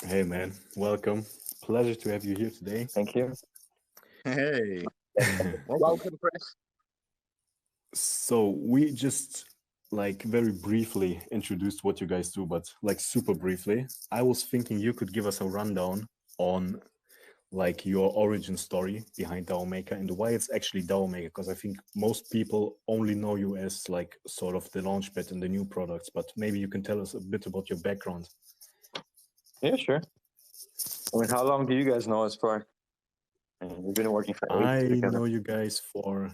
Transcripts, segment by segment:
Hey man, welcome. Pleasure to have you here today. Thank you. Hey, welcome. Welcome, Chris. So we just like very briefly introduced what you guys do, but like super briefly. I was thinking you could give us a rundown on like your origin story behind DAOmaker and why it's actually DAOmaker, because I think most people only know you as like sort of the launchpad and the new products, but maybe you can tell us a bit about your background. Yeah, sure. I mean, how long do you guys know us for? We've been working for I ages together. know you guys for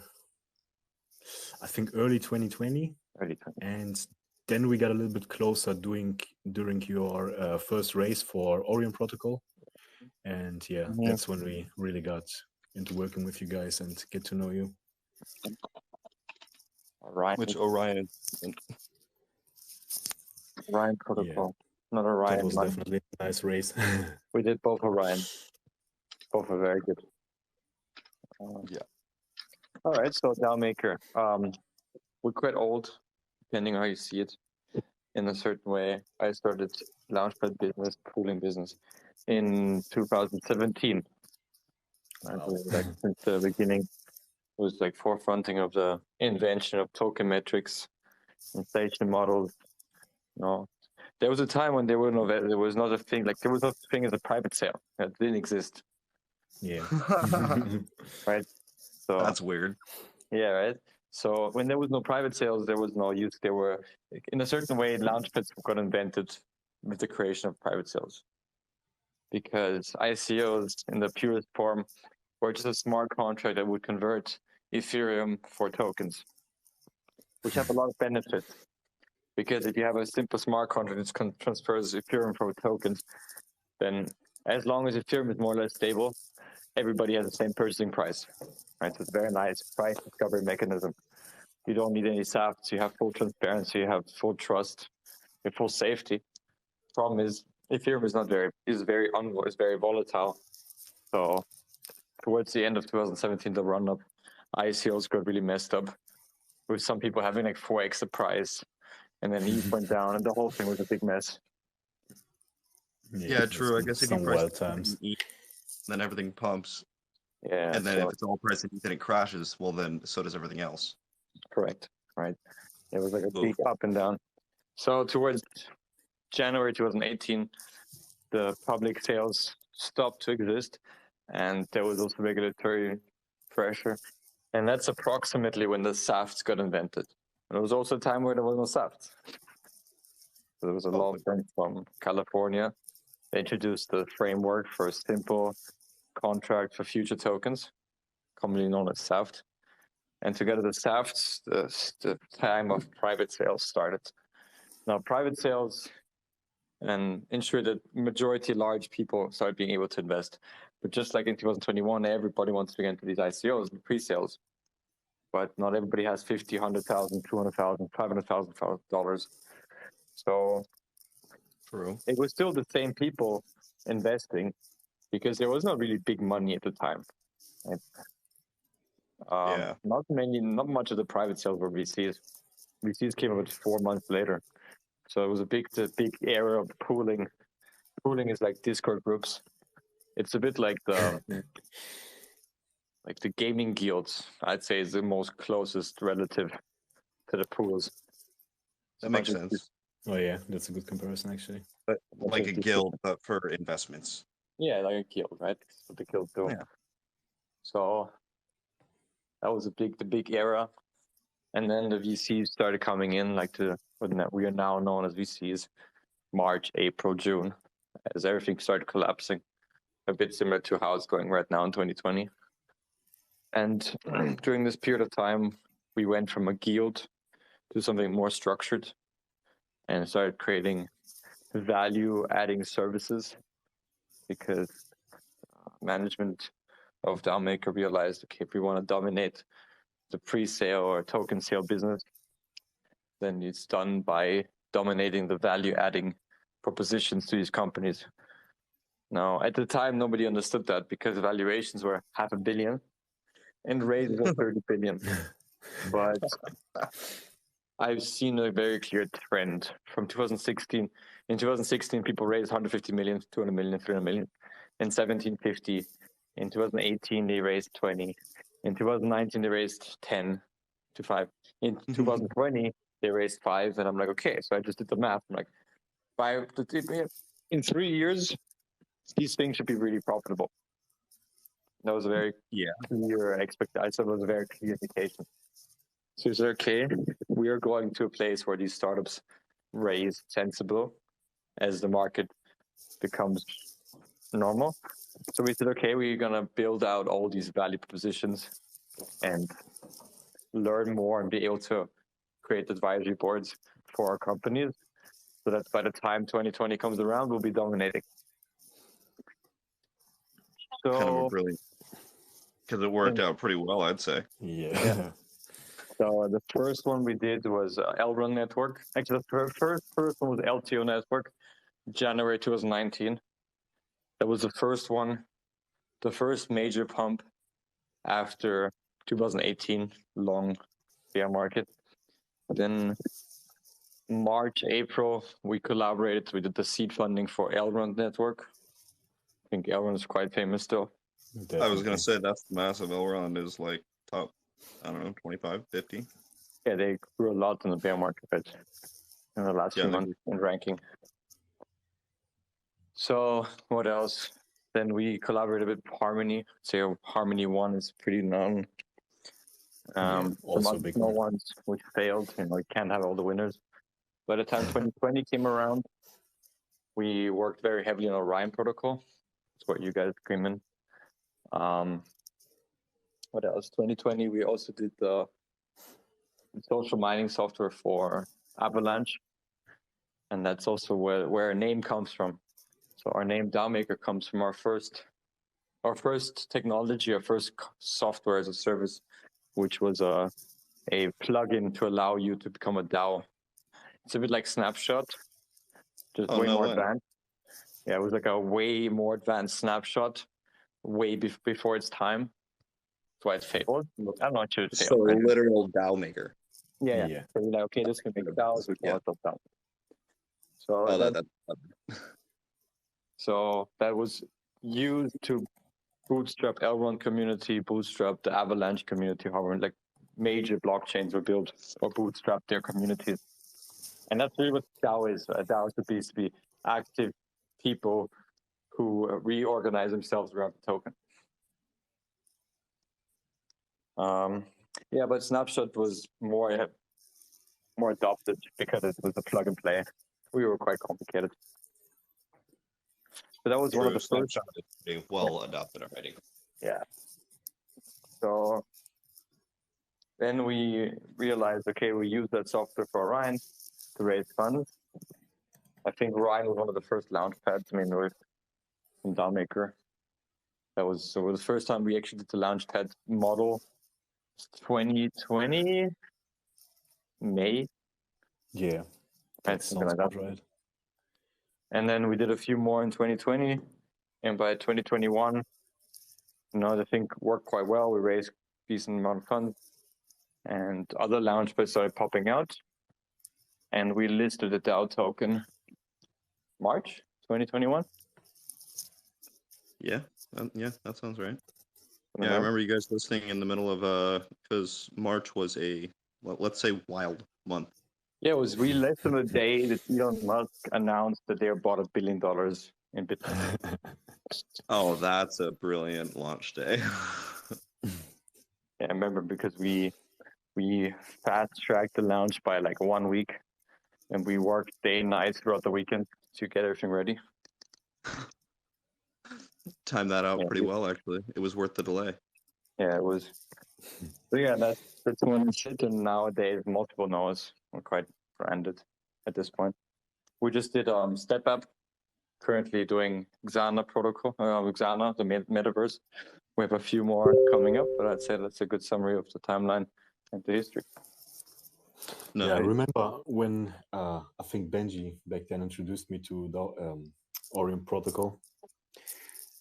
I think early 2020. Early 20. And then we got a little bit closer during your first race for Orion Protocol. And yeah, that's when we really got into working with you guys and get to know you. Orion. Which Orion? Orion Protocol. Not Orion. That was man. definitely a nice race. We did both Orion. Both are very good. Yeah. All right, so DAOmaker. We're quite old, depending how you see it. In a certain way, I started launchpad business, pooling business, in 2017. Wow. Like since the beginning, it was like forefronting of the invention of token metrics, inflation models. There was a time when there was not a thing, like there was no such thing as a private sale. That didn't exist. Yeah. Right. So That's weird. yeah, right. So when there was no private sales, there was no use. There were, in a certain way, launchpads got invented with the creation of private sales, because ICOs in the purest form were just a smart contract that would convert Ethereum for tokens, which have a lot of benefits. Because if you have a simple smart contract that transfers Ethereum for tokens, then as long as Ethereum is more or less stable, everybody has the same purchasing price. Right? So it's a very nice price discovery mechanism. You don't need any SAFs. You have full transparency. You have full trust. You have full safety. Problem is, Ethereum is very volatile. So towards the end of 2017, the run-up, ICOs got really messed up, with some people having like 4x the price, and then ETH went down, and the whole thing was a big mess. Yeah, true. I guess if you some price wild times. ETH, then everything pumps. Yeah, And then if it's all priced in ETH and it crashes, well, then so does everything else. correct. Right. It was like a big up and down. So towards January 2018, the public sales stopped to exist, and there was also regulatory pressure. And that's approximately when the SAFs got invented. And it was also a time where there was no SAFs. So there was a law from California. They introduced the framework for a simple contract for future tokens, commonly known as SAFT. And together the SAFTs, the time of private sales started. Now, private sales and ensure that majority large people start being able to invest. But just like in 2021, everybody wants to get into these ICOs and pre-sales. But not everybody has $50,000, $100,000, $200,000, $500,000. So True. it was still the same people investing, because there was not really big money at the time. Right? Yeah. Not much of the private sales were VCs. VCs came about 4 months later. So it was the big era of pooling. Pooling is like Discord groups. It's a bit like the like the gaming guilds. I'd say is the most closest relative to the pools. That makes sense. Oh yeah, that's a good comparison actually. But Like a guild, but for investments. yeah, like a guild, right? That's what the guild do. Yeah. So that was the big era. And then the VCs started coming in, like we are now known as VCs, March, April, June, as everything started collapsing, a bit similar to how it's going right now in 2020. And during this period of time, we went from a guild to something more structured and started creating value-adding services, because management of DAOmaker realized, okay, if we want to dominate the pre-sale or token sale business, then it's done by dominating the value-adding propositions to these companies. Now, at the time, nobody understood that, because valuations were $500 million and raises of 30 billion. But I've seen a very clear trend from 2016 In 2016, people raised 150 million, 200 million, 300 million. In 1750, in 2018, they raised 20. In 2019, they raised 10 to 5. In 2020, they raised 5. And I'm like, okay. So I just did the math. I'm like, in 3 years, these things should be really profitable. That was a very clear expectation. I said it was a very clear indication. So it's okay. We are going to a place where these startups raise sensible as the market becomes normal. So we said, okay, we're going to build out all these value propositions and learn more and be able to create advisory boards for our companies so that by the time 2020 comes around, we'll be dominating. So, kind of a brilliant, because it worked out pretty well, I'd say. Yeah. So the first one we did was Elrond Network. Actually, the first one was LTO Network, January 2019. That was the first one, the first major pump after 2018 long bear market. Then March, April, we collaborated. We did the seed funding for Elrond Network. I think Elrond is quite famous still. Definitely. I was going to say that's massive. Elrond is like top, I don't know, 25, 50. Yeah, they grew a lot in the bear market in the last few months in ranking. So what else? Then we collaborated with Harmony. So Harmony 1 is pretty known. Also big one. Ones which failed. You can't have all the winners. By the time 2020 came around, we worked very heavily on Orion protocol. That's what you guys came in. What else? 2020, we also did the social mining software for Avalanche. And that's also where our name comes from. So our name DAOmaker comes from our first technology, our first software as a service, which was a plugin to allow you to become a DAO. It's a bit like Snapshot, just way more advanced. Yeah, it was like a way more advanced Snapshot, way before its time. That's why it failed. I'm not sure it failed. So a literal DAOmaker. Yeah. So you're like, okay, this can make DAOs. We call it DAO. So that was used to bootstrap Elrond community, bootstrap the Avalanche community, however, like major blockchains were built or bootstrap their communities. And that's really what DAO is. A DAO is supposed to be active people who reorganize themselves around the token. But Snapshot was more adopted because it was a plug and play. We were quite complicated. But that was one of the first. Pretty well adopted already. Yeah. So then we realized, okay, we use that software for Orion to raise funds. I think Orion was one of the first launchpads in DAOmaker. That was the first time we actually did the launchpad model. 2020 May. Yeah. Something like that. Right. And then we did a few more in 2020. And by 2021, I think worked quite well. We raised a decent amount of funds. And other launchpads started popping out. And we listed the DAO token March 2021. Yeah, that sounds right. Yeah, I remember you guys listening in the middle of because March was let's say wild month. Yeah, it was really less than a day that Elon Musk announced that they bought $1 billion in Bitcoin. Oh, that's a brilliant launch day. Yeah, I remember because we fast-tracked the launch by like 1 week, and we worked day and night throughout the weekend to get everything ready. Timed that out pretty well, actually. It was worth the delay. Yeah, it was. So yeah, that's one shit, and nowadays multiple nodes are quite branded at this point. We just did Step Up, currently doing Xana protocol, Xana, the metaverse. We have a few more coming up, but I'd say that's a good summary of the timeline and the history. No, yeah, I remember when I think Benji back then introduced me to the Orion protocol,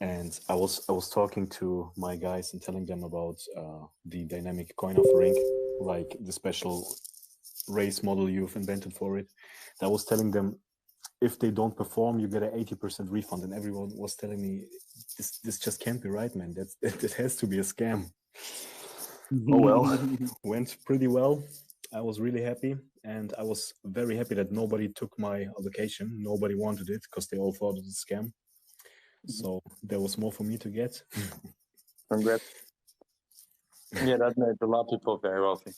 and I was talking to my guys and telling them about the dynamic coin offering, like the special race model you've invented for it. I was telling them if they don't perform, you get an 80% refund. And everyone was telling me, this just can't be right, man. That has to be a scam. Oh well, went pretty well. I was really happy, and I was very happy that nobody took my allocation. Nobody wanted it because they all thought it was a scam. So there was more for me to get. Congrats. Yeah, that made a lot of people very wealthy.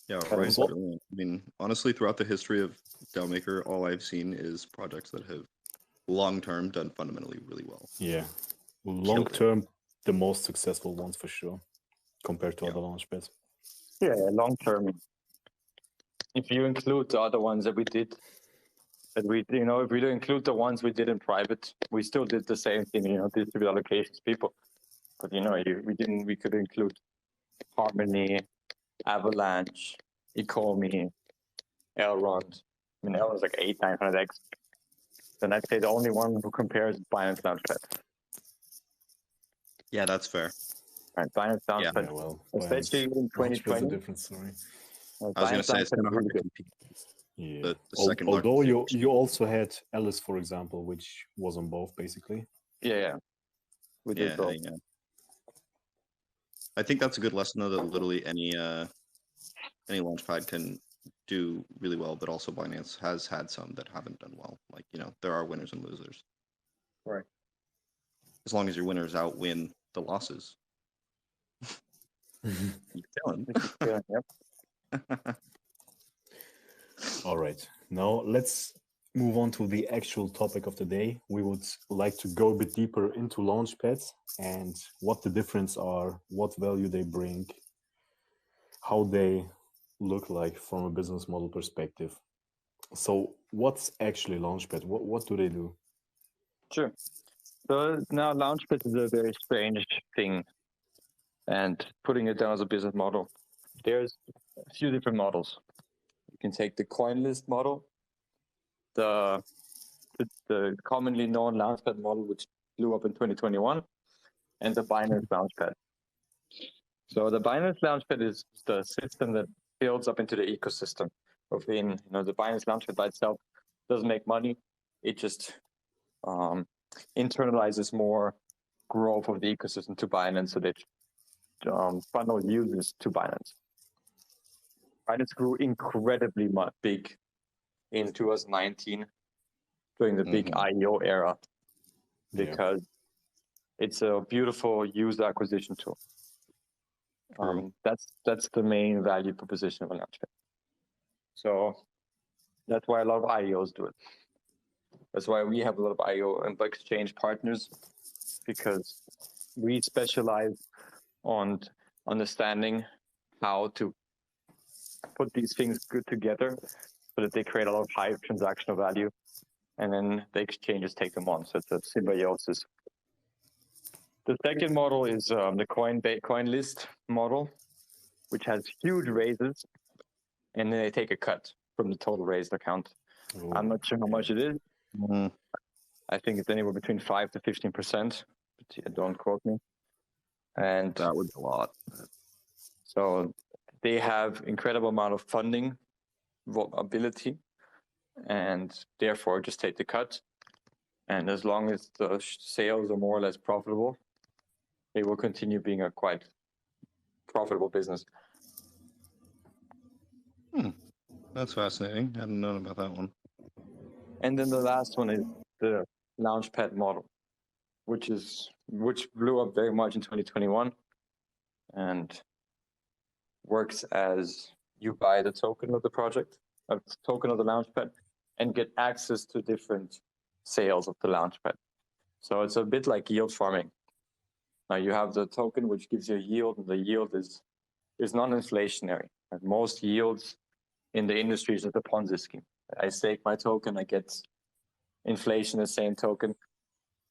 Yeah, That right. is Brilliant. I mean, honestly, throughout the history of DAOmaker, all I've seen is projects that have long-term done fundamentally really well. Yeah, long term, the most successful ones for sure, compared to other launchpads. Yeah, long term. If you include the other ones that we did, if we don't include the ones we did in private, we still did the same thing, distribute allocations people. But we could include Harmony, Avalanche, Economy, Elrond. I mean, Elrond's like 800-900x. Then I'd say the only one who compares is Binance Launchpad. Yeah, that's fair. Right, Binance Launchpad, Yeah, well, especially in Launchpad's 2020. a different story. I was going to say it's kind of hard to good. compete. Yeah. The second Although largest you also had Alice, for example, which was on both basically. Yeah. We did both. Yeah. I think that's a good lesson though, that literally any launchpad can do really well, but also Binance has had some that haven't done well. Like, there are winners and losers. Right. As long as your winners outwin the losses. You're killing. Yeah, yep. All right. Now let's move on to the actual topic of the day. We would like to go a bit deeper into launchpads and what the difference are, what value they bring, how they look like from a business model perspective. So what's actually launchpad? What do they do? Sure. So now Launchpad is a very strange thing, and putting it down as a business model, there's a few different models. You can take the coin list model, the commonly known Launchpad model, which blew up in 2021, and the Binance Launchpad. So the Binance Launchpad is the system that builds up into the ecosystem. Within, the Binance Launchpad by itself doesn't make money. It just internalizes more growth of the ecosystem to Binance, so that funnel users to Binance. Binance grew incredibly big in 2019 during the big IEO era because it's a beautiful user acquisition tool. That's the main value proposition of a launchpad. So that's why a lot of IEOs do it. That's why we have a lot of IEO and exchange partners, because we specialize on understanding how to put these things good together so that they create a lot of high transactional value, and then the exchanges take them on. So it's a symbiosis. The second model is the coin list model, which has huge raises, and then they take a cut from the total raised account. Ooh, I'm not sure how much it is. I think it's anywhere between 5 to 15%, but don't quote me. And that would be a lot. So they have incredible amount of funding ability, and therefore just take the cut. And as long as the sales are more or less profitable, they will continue being a quite profitable business. That's fascinating. I hadn't known about that one. And then the last one is the Launchpad model, which blew up very much in 2021 and works as you buy the token of the project, a token of the Launchpad, and get access to different sales of the Launchpad. So it's a bit like yield farming. Now you have the token which gives you a yield, and the yield is non-inflationary. And most yields in the industry is just a Ponzi scheme. I stake my token, I get inflation the same token,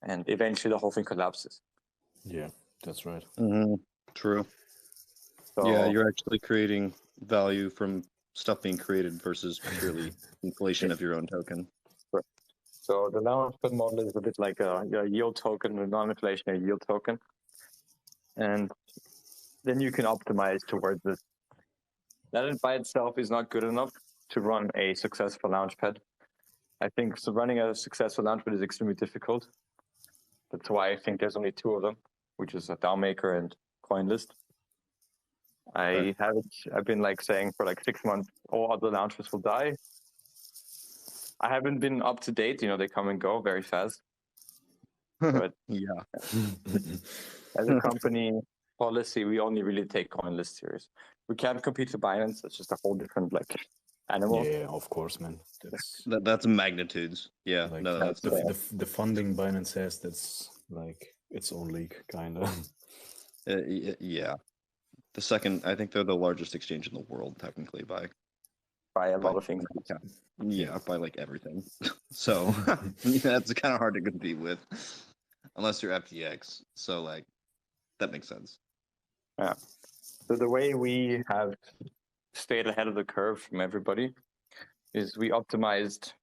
and eventually the whole thing collapses. Yeah, that's right. True. So, yeah, you're actually creating value from stuff being created versus purely inflation of your own token. So the Launchpad model is a bit like a yield token, a non-inflationary yield token. And then you can optimize towards this. That by itself is not good enough to run a successful Launchpad. I think so running a successful launchpad is extremely difficult. That's why I think there's only two of them, which is a DAOmaker and CoinList. I've been like saying for like 6 months, all other launchpads will die. I haven't been up to date. They come and go very fast. But Yeah. as a company policy, we only really take CoinList serious. We can't compete to Binance. It's just a whole different animal. Yeah, of course, man. That's magnitudes. Yeah. Like No, that's the funding Binance has, that's like its own league, kind of. yeah. The second, I think they're the largest exchange in the world, technically, by a lot of things. Yeah, by like everything. So that's kind of hard to compete with, unless you're FTX. So like, that makes sense. Yeah. So the way we have stayed ahead of the curve from everybody is we optimized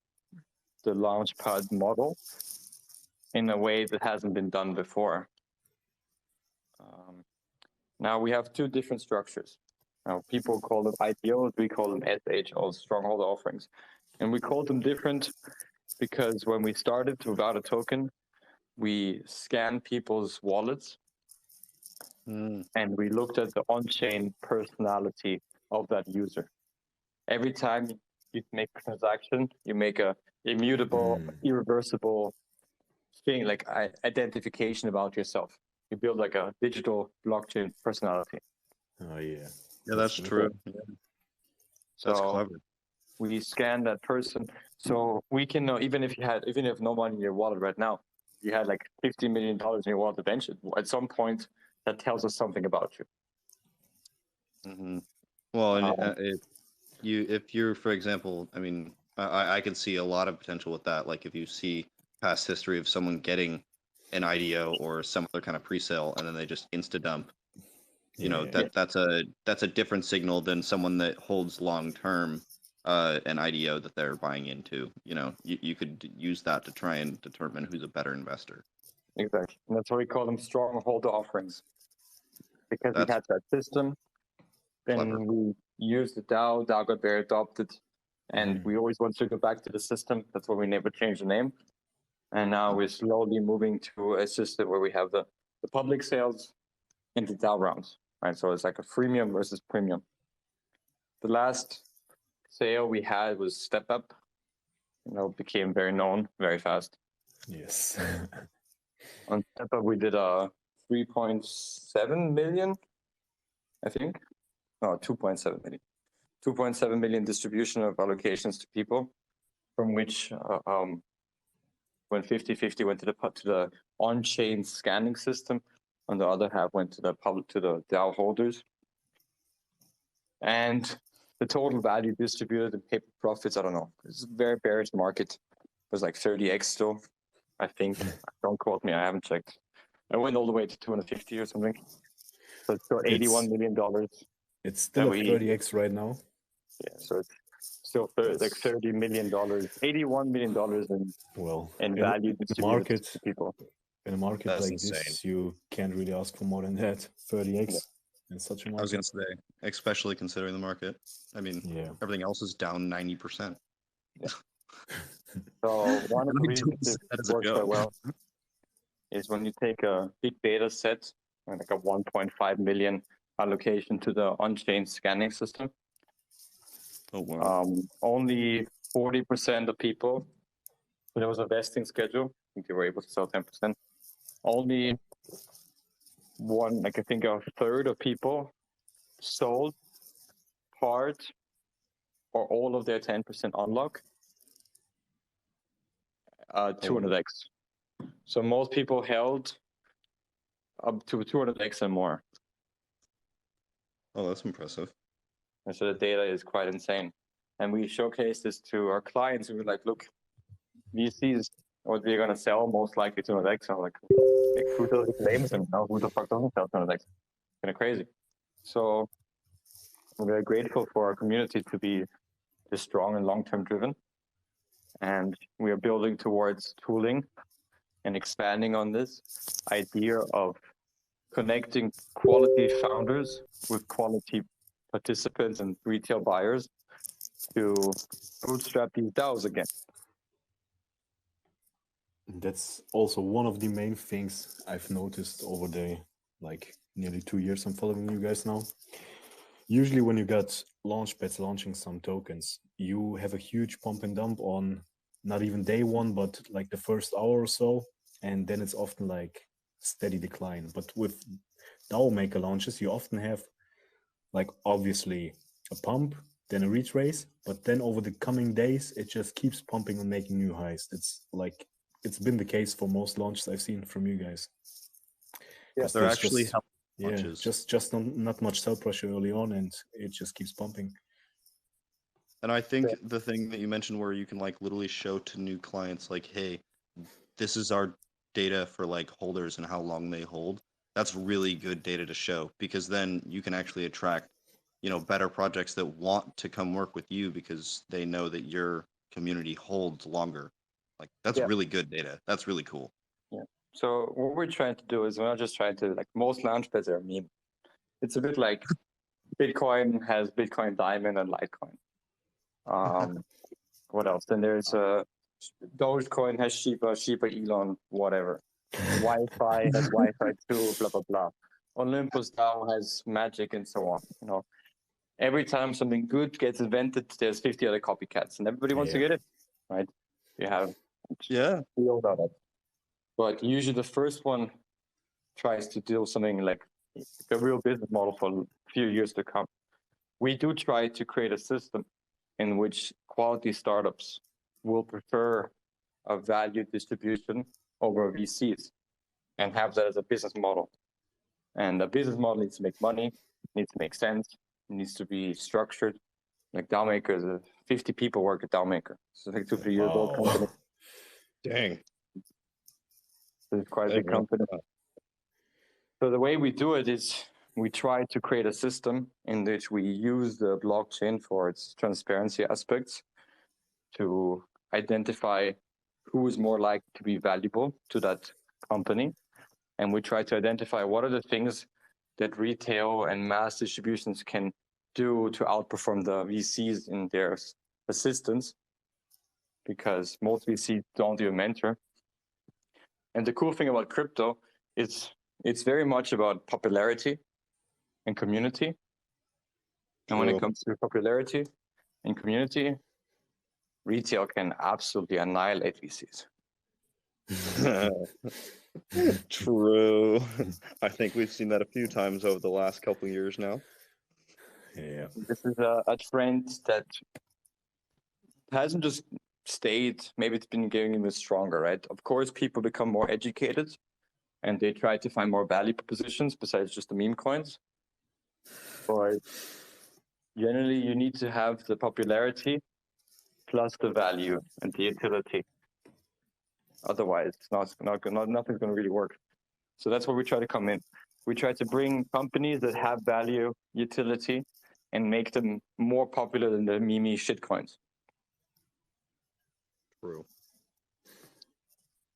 the launchpad model in a way that hasn't been done before. Now we have two different structures. Now people call them IPOs, we call them SHOs, stronghold offerings. And we called them different because when we started without a token, we scanned people's wallets and we looked at the on-chain personality of that user. Every time you make a transaction, you make a immutable, irreversible thing, like identification about yourself. You build like a digital blockchain personality. Oh yeah. Yeah, that's true. Yeah. That's clever. We scan that person, so we can know even if you have no money in your wallet right now, you had like $50 million in your wallet eventually. At some point, that tells us something about you. Mm-hmm. Well, and if you're, for example, I mean, I could see a lot of potential with that. Like if you see past history of someone getting an IDO or some other kind of pre-sale, and then they just insta dump. That's a different signal than someone that holds long term an IDO that they're buying into. You could use that to try and determine who's a better investor. Exactly, and that's why we call them stronghold offerings, because we had that system. Then clever. we used the DAO got very adopted, and we always wanted to go back to the system. That's why we never changed the name. And now we're slowly moving to a system where we have the public sales and the DAO rounds, right? So it's like a freemium versus premium. The last sale we had was Step Up. Became very known very fast. Yes. On Step Up, we did a 3.7 million, I think. No, 2.7 million. 2.7 million distribution of allocations to people, from which when 50-50 went to the on-chain scanning system, and the other half went to the DAO holders. And the total value distributed in paper profits, I don't know. It's a very bearish market. It was like 30x still, I think. Don't quote me, I haven't checked. I went all the way to 250 or something. So it's still $81 million. It's still at 30x right now. Yeah, so it's still like $30 million, $81 million in value distributed to people. In a market That's like insane. this, you can't really ask for more than that. 30x in such a market. I was going to say, especially considering the market. I mean, everything else is down 90%. Yeah. So one of the reasons this works quite well is when you take a big data set, like a 1.5 million allocation to the on-chain scanning system. Oh, wow. Only 40% of people, there was a vesting schedule, I think they were able to sell 10%. Only I think a third of people sold part or all of their 10% unlock 200x. So most people held up to 200x and more. Oh, that's impressive. And so the data is quite insane. And we showcase this to our clients. We were like, look, VCs, what they're going to sell most likely 200x. I'm like, who does it names them? No, who the fuck doesn't sell 200x? Kind of crazy. So we're very grateful for our community to be this strong and long-term driven. And we are building towards tooling and expanding on this idea of connecting quality founders with quality participants and retail buyers to bootstrap these DAOs again. That's also one of the main things I've noticed over the like nearly 2 years I'm following you guys now. Usually when you got launchpads launching some tokens, you have a huge pump and dump on not even day one, but like the first hour or so, and then it's often like steady decline. But with DAOmaker launches, you often have like obviously a pump, then a retrace, but then over the coming days, it just keeps pumping and making new highs. It's been the case for most launches I've seen from you guys. Yeah, they're actually just, launches. just not much sell pressure early on, and it just keeps pumping. And I think the thing that you mentioned where you can like literally show to new clients like, hey, this is our data for like holders and how long they hold. That's really good data to show, because then you can actually attract, better projects that want to come work with you because they know that your community holds longer. Like that's Yeah. really good data. That's really cool. Yeah. So what we're trying to do is we're not just trying to, like, most launchpads are a meme. It's a bit like Bitcoin has Bitcoin Diamond and Litecoin. What else? Then there's Dogecoin has Shiba Elon, whatever. Wi-Fi has Wi-Fi 2, blah blah blah. Olympus DAO has Magic and so on. Every time something good gets invented, there's 50 other copycats, and everybody wants to get it, right? You have, we all know that. But usually the first one tries to do something like a real business model for a few years to come. We do try to create a system in which quality startups will prefer a value distribution over VCs and have that as a business model. And a business model needs to make money, needs to make sense, needs to be structured. Like DAOmaker, 50 people work at DAOmaker. So it's like 2-3 years old company. Dang. So it's quite a big company. So the way we do it is we try to create a system in which we use the blockchain for its transparency aspects to identify who is more likely to be valuable to that company. And we try to identify what are the things that retail and mass distributions can do to outperform the VCs in their assistance, because most VCs don't even mentor. And the cool thing about crypto is it's very much about popularity and community. And when it comes to popularity and community, retail can absolutely annihilate VCs. True. I think we've seen that a few times over the last couple of years now. Yeah. This is a trend that hasn't just stayed, maybe it's been getting even stronger, right? Of course, people become more educated and they try to find more value propositions besides just the meme coins. But generally, you need to have the popularity plus the value and the utility. Otherwise, nothing's going to really work. So that's where we try to come in. We try to bring companies that have value, utility, and make them more popular than the meme shitcoins. True.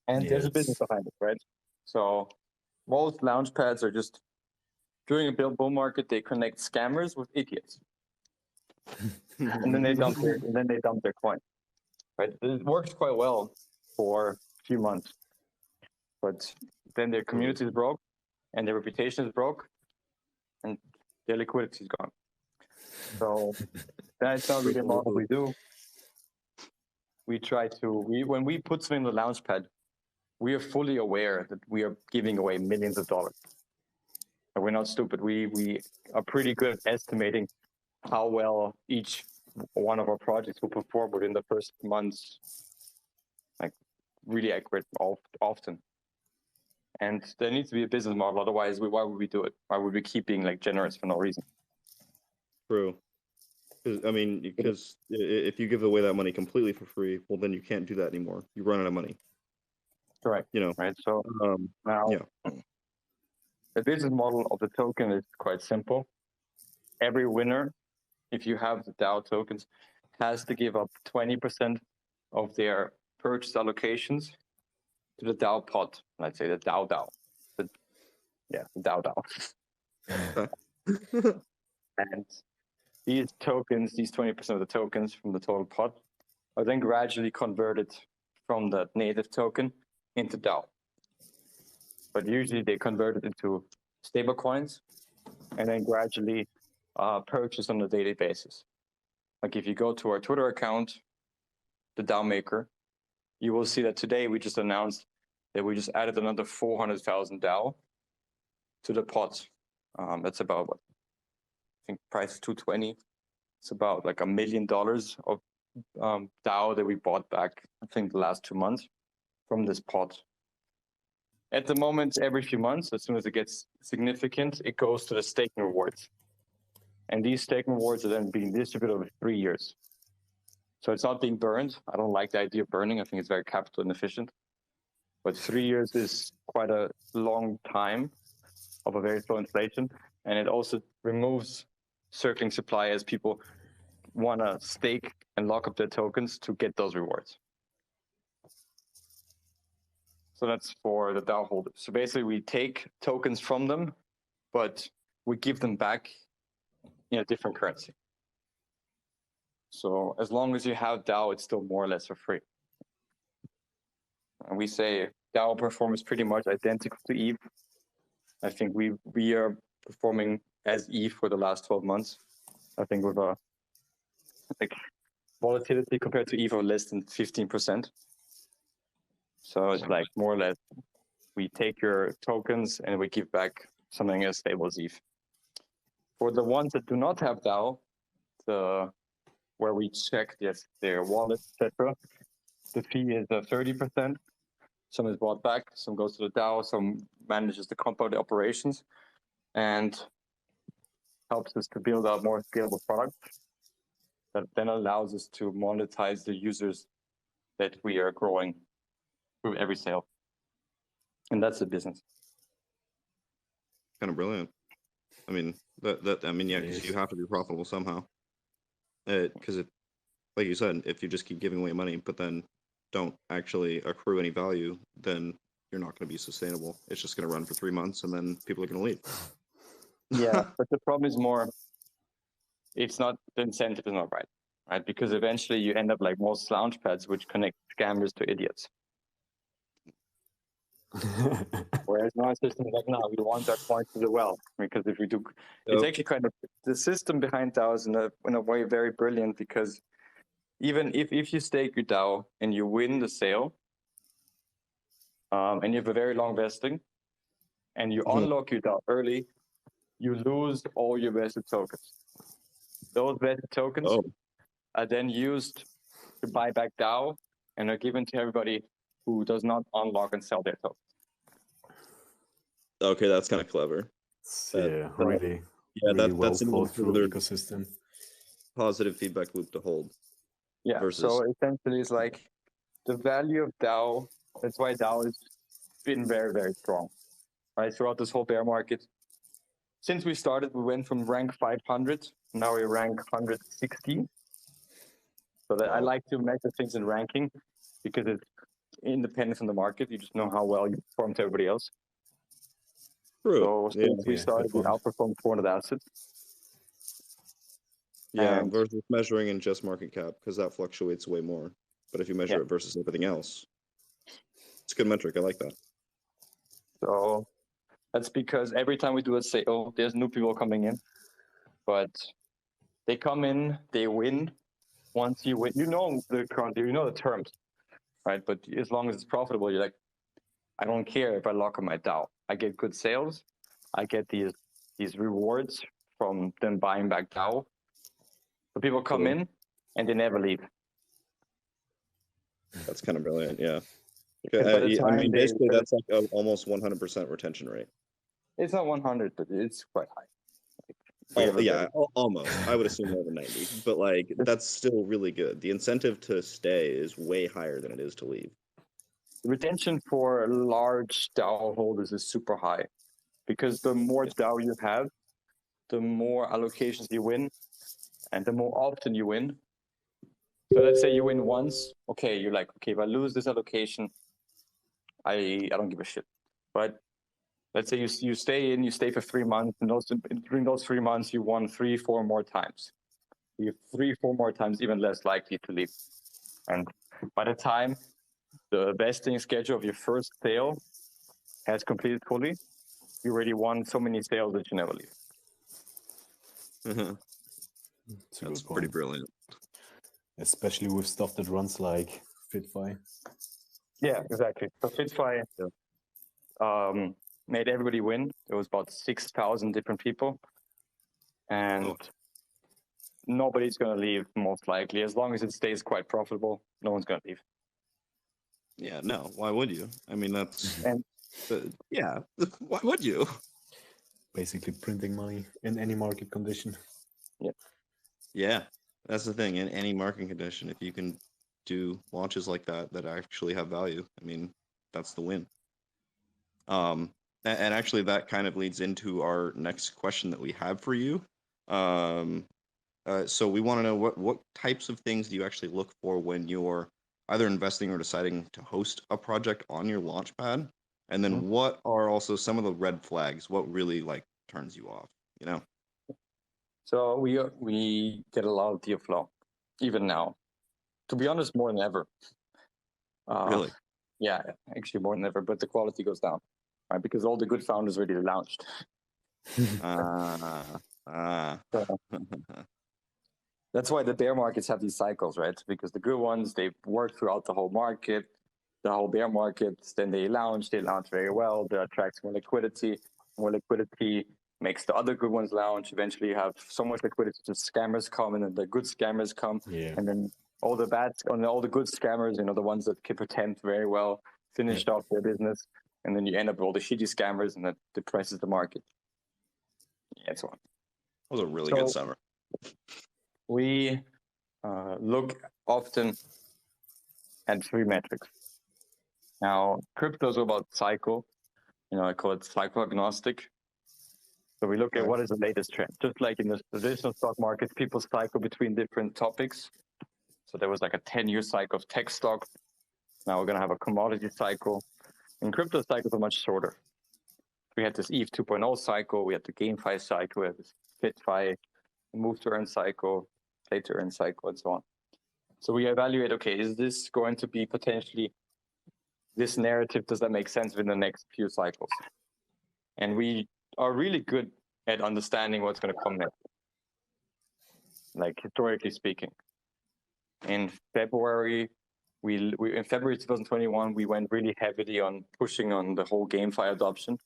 And there's a business behind it, right? So most launchpads are just, during a bull market, they connect scammers with idiots. And then they dump their coin. Right? It works quite well for a few months. But then their community is broke and their reputation is broke and their liquidity is gone. So that's not really a model we do. We try to, when we put something in the launchpad, we are fully aware that we are giving away millions of dollars. And we're not stupid. We are pretty good at estimating how well each one of our projects will perform within the first months. Like, really accurate often. And there needs to be a business model. Otherwise, why would we do it? Why would we keep being like generous for no reason? True. Because if you give away that money completely for free, well, then you can't do that anymore. You run out of money. Correct. Right. So now, the business model of the token is quite simple. Every winner, if you have the DAO tokens, has to give up 20% of their purchase allocations to the DAO pot. Let's say the DAO. The DAO. And these tokens, these 20% of the tokens from the total pot, are then gradually converted from the native token into DAO. But usually they convert it into stable coins and then gradually purchase on a daily basis. Like if you go to our Twitter account, the DAOmaker, you will see that today we just announced that we just added another 400,000 DAO to the pot. That's about what I think price is 220. It's about like $1 million of DAO that we bought back, I think the last 2 months from this pot. At the moment, every few months, as soon as it gets significant, it goes to the staking rewards. And these staking rewards are then being distributed over 3 years. So it's not being burned. I don't like the idea of burning. I think it's very capital inefficient. But 3 years is quite a long time of a very slow inflation. And it also removes circling supply as people want to stake and lock up their tokens to get those rewards. So that's for the DAO holders. So basically we take tokens from them, but we give them back in a different currency. So as long as you have DAO, it's still more or less for free. And we say DAO performance pretty much identical to ETH. I think we are performing as ETH for the last 12 months. I think with a like volatility compared to ETH of less than 15%. So it's like more or less we take your tokens and we give back something as stable as ETH. For the ones that do not have DAO, where we check their wallet, etc., the fee is 30%. Some is bought back, some goes to the DAO, some manages the compound operations, and helps us to build out more scalable products that then allows us to monetize the users that we are growing through every sale. And that's the business. Kind of brilliant. I mean, yeah, because you have to be profitable somehow. Because like you said, if you just keep giving away money, but then don't actually accrue any value, then you're not going to be sustainable. It's just going to run for 3 months, and then people are going to leave. Yeah, but the problem is more, it's not, the incentive is not right? Because eventually you end up like most launchpads, which connect scammers to idiots. Whereas now it's just like, no, we want our points to do well. Because if we do, it's actually kind of, the system behind DAO is in a way very brilliant, because even if you stake your DAO and you win the sale, and you have a very long vesting, and you unlock your DAO early, you lose all your vested tokens. Those vested tokens are then used to buy back DAO and are given to everybody who does not unlock and sell their tokens. Okay, that's kind of clever. Yeah, really. Yeah, really that's well thought through another ecosystem. positive feedback loop to hold. Yeah, so essentially it's like the value of DAO, that's why DAO has been very, very strong, right? Throughout this whole bear market. Since we started, we went from rank 500, now we rank 160. So that I like to measure things in ranking because it's independent from the market. You just know how well you perform to everybody else. True. So since we started, we outperformed 400 assets. Yeah, versus measuring in just market cap, because that fluctuates way more. But if you measure it versus everything else, it's a good metric. I like that. So that's because every time we do a sale, there's new people coming in, but they come in, they win. Once you win, you know the terms, right? But as long as it's profitable, you're like, I don't care if I lock up my DAO. I get good sales. I get these rewards from them buying back DAO. So people come in and they never leave. That's kind of brilliant, yeah. I mean, basically that's like an almost 100% retention rate. It's not 100, but it's quite high. Yeah, almost. I would assume more than 90, but like that's still really good. The incentive to stay is way higher than it is to leave. Retention for large DAO holders is super high, because the more DAO you have, the more allocations you win, and the more often you win. So let's say you win once, okay, you're like, okay, if I lose this allocation, I don't give a shit. But let's say you stay for 3 months, and during those 3 months, you won 3-4 more times. You're 3-4 more times even less likely to leave. And by the time the vesting schedule of your first sale has completed fully, you already won so many sales that you never leave. It's a That's good pretty point. brilliant. Especially with stuff that runs like FitFi. Yeah, exactly. So FitFi made everybody win. There was about 6,000 different people, and nobody's going to leave, most likely. As long as it stays quite profitable, no one's going to leave. Yeah, no. Why would you? I mean, that's And yeah. Why would you? Basically printing money in any market condition. Yeah, that's the thing. In any market condition, if you can do launches like that that actually have value, I mean, that's the win. And actually, that kind of leads into our next question that we have for you. So we want to know what types of things do you actually look for when you're either investing or deciding to host a project on your launchpad, and then what are also some of the red flags? What really like turns you off? You know. so we get a lot of deal flow, even now. To be honest, more than ever. Really? Yeah, actually more than ever, but the quality goes down, right? Because all the good founders already launched. So that's why the bear markets have these cycles, right? Because the good ones, they work throughout the whole market, the whole bear market, then they launch very well, they attract more liquidity makes the other good ones launch. Eventually you have so much liquidity, just scammers come, and then the good scammers come, and then all the good scammers, the ones that can pretend very well, finished off their business, and then you end up with all the shitty scammers, and that depresses the market. Yeah, so on. That was a really good summer. We look often at 3 metrics. Now, cryptos are about cycle. I call it cycle agnostic. So we look at what is the latest trend. Just like in the traditional stock market, people cycle between different topics. So there was like a 10-year cycle of tech stocks. Now we're going to have a commodity cycle. And crypto cycles are much shorter. We had this ETH 2.0 cycle. We had the GameFi cycle. We had this FitFi move to earn cycle, play to earn cycle, and so on. So we evaluate, okay, is this going to be potentially this narrative? Does that make sense within the next few cycles? And we are really good at understanding what's going to come next, like historically speaking. In February, in February 2021, we went really heavily on pushing on the whole GameFi adoption.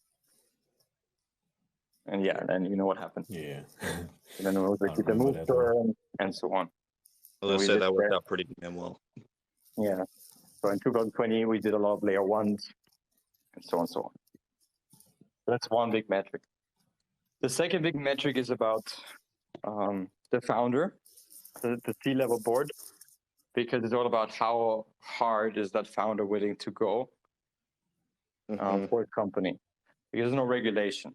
And and you know what happened. Yeah. And then it was like the move to earn and so on. Well, I said that worked out pretty damn well. Yeah. So in 2020, we did a lot of layer ones and so on and so on. That's one big metric. The second big metric is about the founder, the C-level board, because it's all about how hard is that founder willing to go for a company. Because there's no regulation.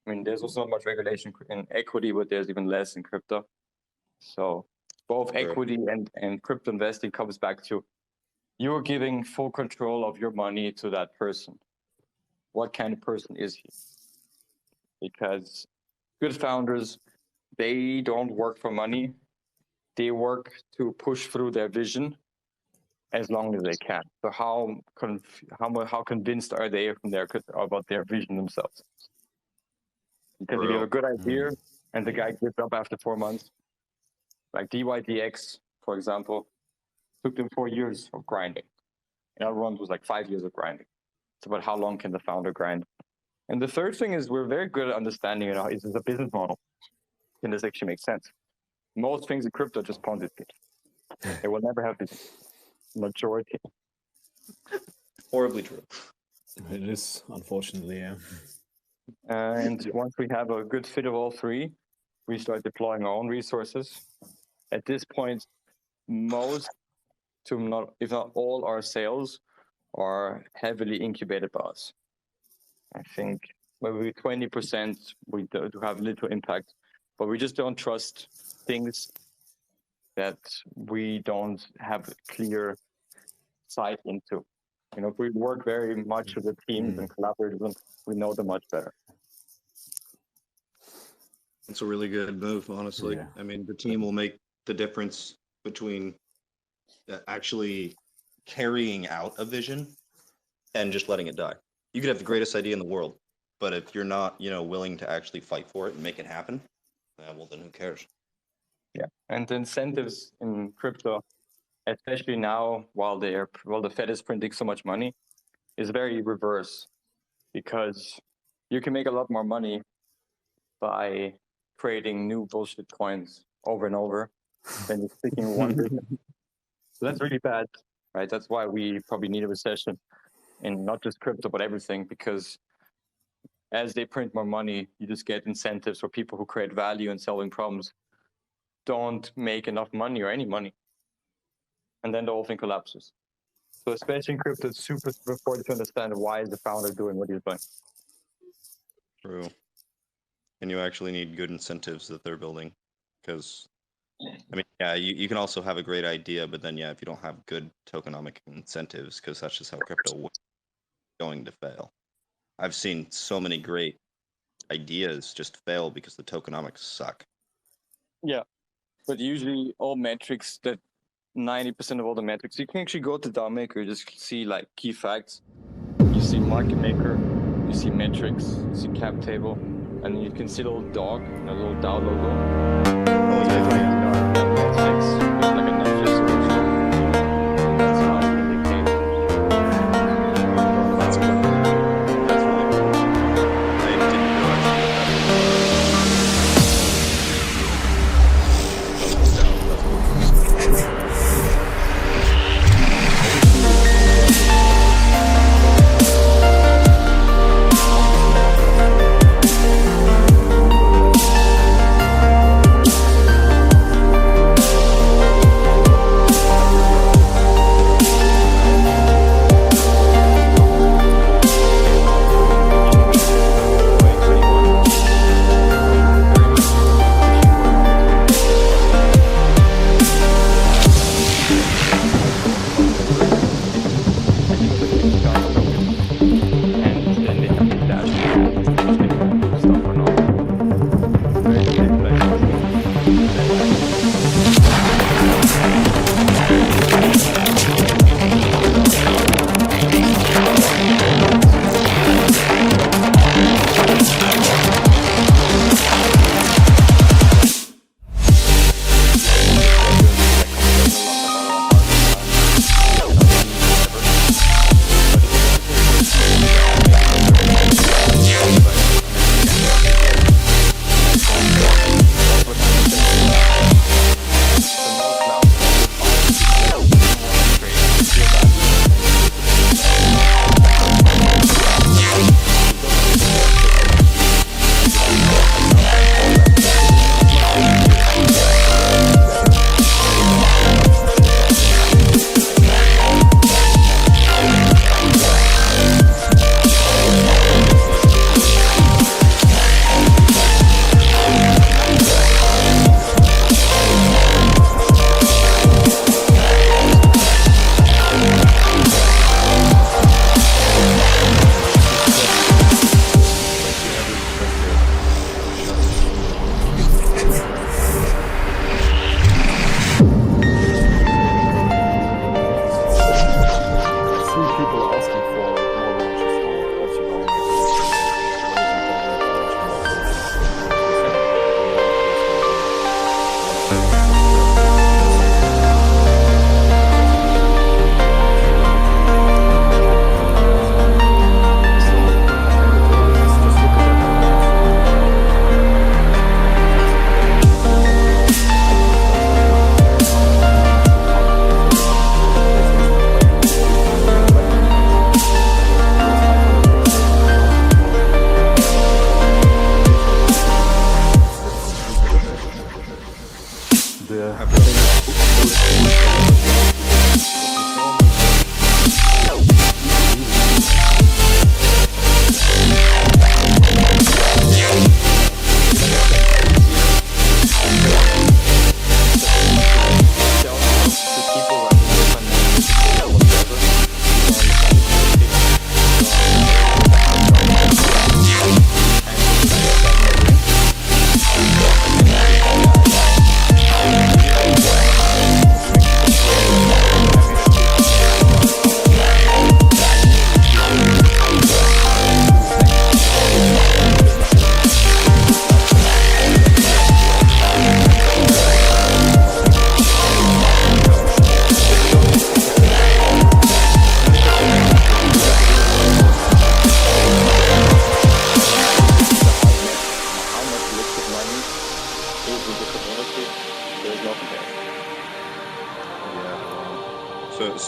I mean, there's also not much regulation in equity, but there's even less in crypto. So both equity and crypto investing comes back to you're giving full control of your money to that person. What kind of person is he? Because good founders, they don't work for money. They work to push through their vision as long as they can. So how convinced are they about their vision themselves? Because if you have a good idea and the guy gives up after 4 months, like DYDX, for example, took them 4 years of grinding. And other ones was like 5 years of grinding. It's about how long can the founder grind. And the third thing is we're very good at understanding, is this a business model? Can this actually make sense? Most things in crypto are just Ponzi schemes. They will never have business. Majority. Horribly true. It is, unfortunately, yeah. And once we have a good fit of all 3, we start deploying our own resources. At this point, most, if not all, our sales are heavily incubated by us. I think maybe 20% we do have little impact, but we just don't trust things that we don't have clear sight into. If we work very much with the teams and collaborate with them, we know them much better. It's a really good move, honestly. Yeah. I mean, the team will make the difference between actually carrying out a vision and just letting it die. You could have the greatest idea in the world, but if you're not, willing to actually fight for it and make it happen, well, then who cares? Yeah, and the incentives in crypto, especially now while the Fed is printing so much money, is very reverse, because you can make a lot more money by creating new bullshit coins over and over than just sticking one vision. So that's really bad, right? That's why we probably need a recession in not just crypto, but everything, because as they print more money, you just get incentives for people who create value and solving problems don't make enough money or any money. And then the whole thing collapses. So especially in crypto, it's super important to understand why is the founder doing what he's doing. True. And you actually need good incentives that they're building, because you can also have a great idea, but then if you don't have good tokenomic incentives, because that's just how crypto is going to fail. I've seen so many great ideas just fail because the tokenomics suck. Yeah, but usually all metrics, that 90% of all the metrics, you can actually go to DAOmaker, just see like key facts. You see market maker, you see metrics, you see cap table, and you can see the little dog, the little DAO logo. Oh yeah. It's like a Netflix solution. That's how it really came. That's cool. That's really cool. I didn't realize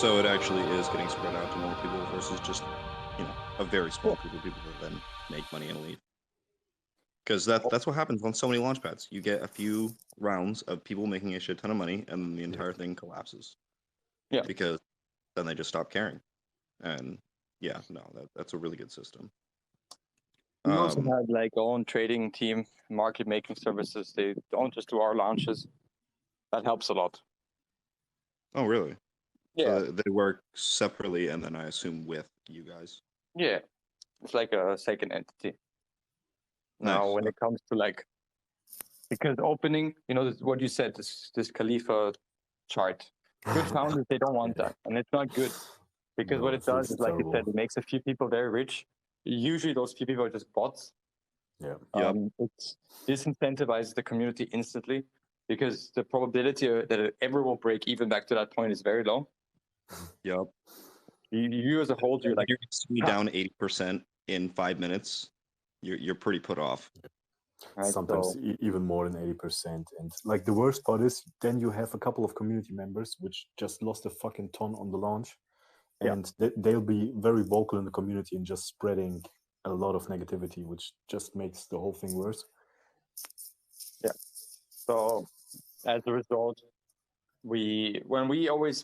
So it actually is getting spread out to more people versus just, a very small group of people that then make money and leave. Because that's what happens on so many launchpads. You get a few rounds of people making a shit ton of money, and then the entire thing collapses. Yeah. Because then they just stop caring. And yeah, no, that's a really good system. We also have like our own trading team, market making services. They don't just do our launches. That helps a lot. Oh, really? Yeah. So they work separately, and then I assume with you guys. Yeah. It's like a second entity. Now, Nice. when it comes to like, because opening, what you said, this Khalifa chart. Good founders, they don't want that, and it's not good because No, what it it's does is, like you terrible. said, it makes a few people very rich. Usually, those few people are just bots. Yeah. Yep. It disincentivizes the community instantly because the probability that it ever will break even back to that point is very low. Yep. You as a whole, you're like, you see down 80% in 5 minutes. You're pretty put off. right, Sometimes so, even more than 80%. And like the worst part is then you have a couple of community members which just lost a fucking ton on the launch. Yeah. And they'll be very vocal in the community and just spreading a lot of negativity, which just makes the whole thing worse. yeah. So as a result, we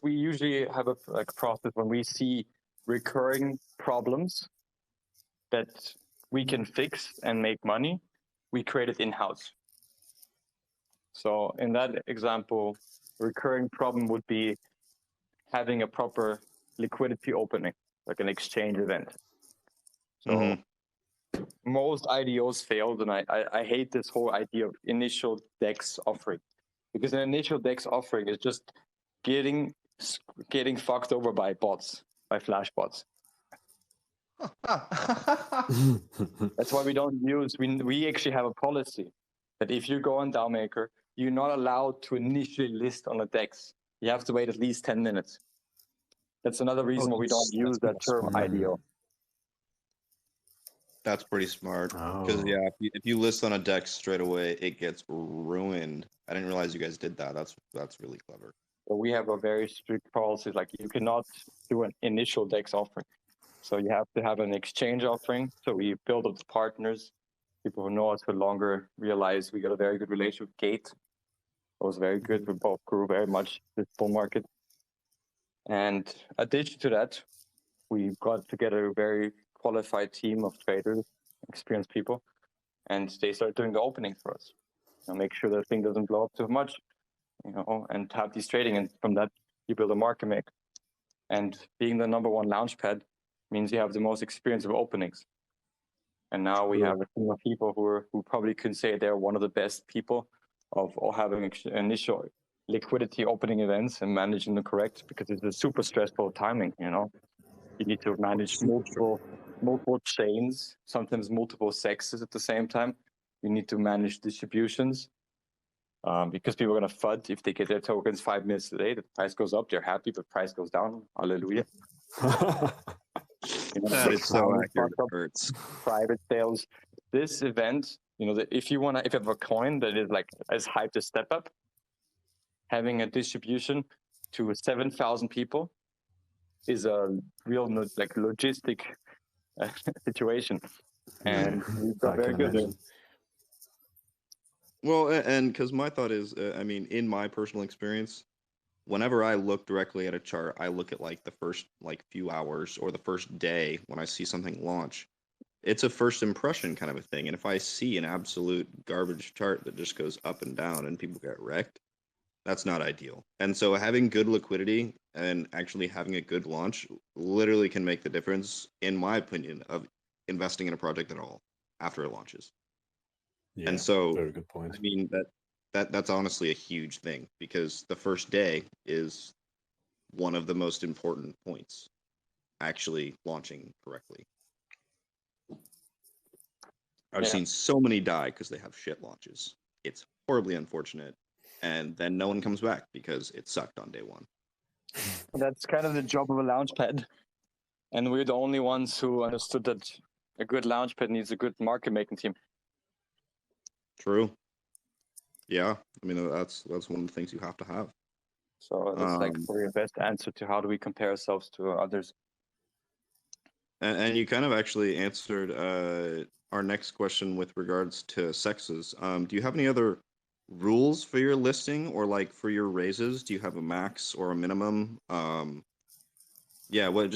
usually have a process when we see recurring problems that we can fix and make money, we create it in-house. So in that example, recurring problem would be having a proper liquidity opening, like an exchange event. So most IDOs failed, and I hate this whole idea of initial DEX offering, because an initial DEX offering is just getting fucked over by bots, by flash bots. That's why we don't use. We actually have a policy that if you go on DAOmaker, you're not allowed to initially list on a DEX. You have to wait at least 10 minutes. That's another reason why we don't use that term IDO. That's pretty smart. Because Oh. if you list on a DEX straight away, it gets ruined. I didn't realize you guys did that. That's really clever. So we have a very strict policy, like you cannot do an initial DEX offering. So you have to have an exchange offering. So we build up the partners. People who know us for longer realize we got a very good relationship with Gate. It was very good. We both grew very much this bull market. And addition to that, we got together a very qualified team of traders, experienced people, and they started doing the opening for us. Make sure the thing doesn't blow up too much, and have these trading. And from that, you build a market maker. And being the number one launchpad means you have the most experience of openings. And now we have a team of people who probably could say they're one of the best people of having initial liquidity opening events and managing them correct, because it's a super stressful timing. You need to manage multiple chains, sometimes multiple sexes at the same time. You need to manage distributions. Because people are going to FUD if they get their tokens 5 minutes today. The price goes up, they're happy, but price goes down. Hallelujah. That is so accurate. It hurts. Private sales. This event, if you have a coin that is like as hyped as Step Up, having a distribution to 7,000 people is a real logistic situation, and we've got very good. Well, and because my thought is, in my personal experience, whenever I look directly at a chart, I look at like the first few hours or the first day when I see something launch. It's a first impression kind of a thing. And if I see an absolute garbage chart that just goes up and down and people get wrecked, that's not ideal. And so having good liquidity and actually having a good launch literally can make the difference, in my opinion, of investing in a project at all after it launches. Yeah, and so, very good point. That's honestly a huge thing, because the first day is one of the most important points, actually launching correctly. I've seen so many die because they have shit launches. It's horribly unfortunate. And then no one comes back because it sucked on day one. That's kind of the job of a launchpad. And we're the only ones who understood that a good launchpad needs a good market making team. True. Yeah, that's one of the things you have to have. So that's like probably the best answer to how do we compare ourselves to others. And you kind of actually answered our next question with regards to sexes. Do you have any other rules for your listing or like for your raises? Do you have a max or a minimum? Yeah, what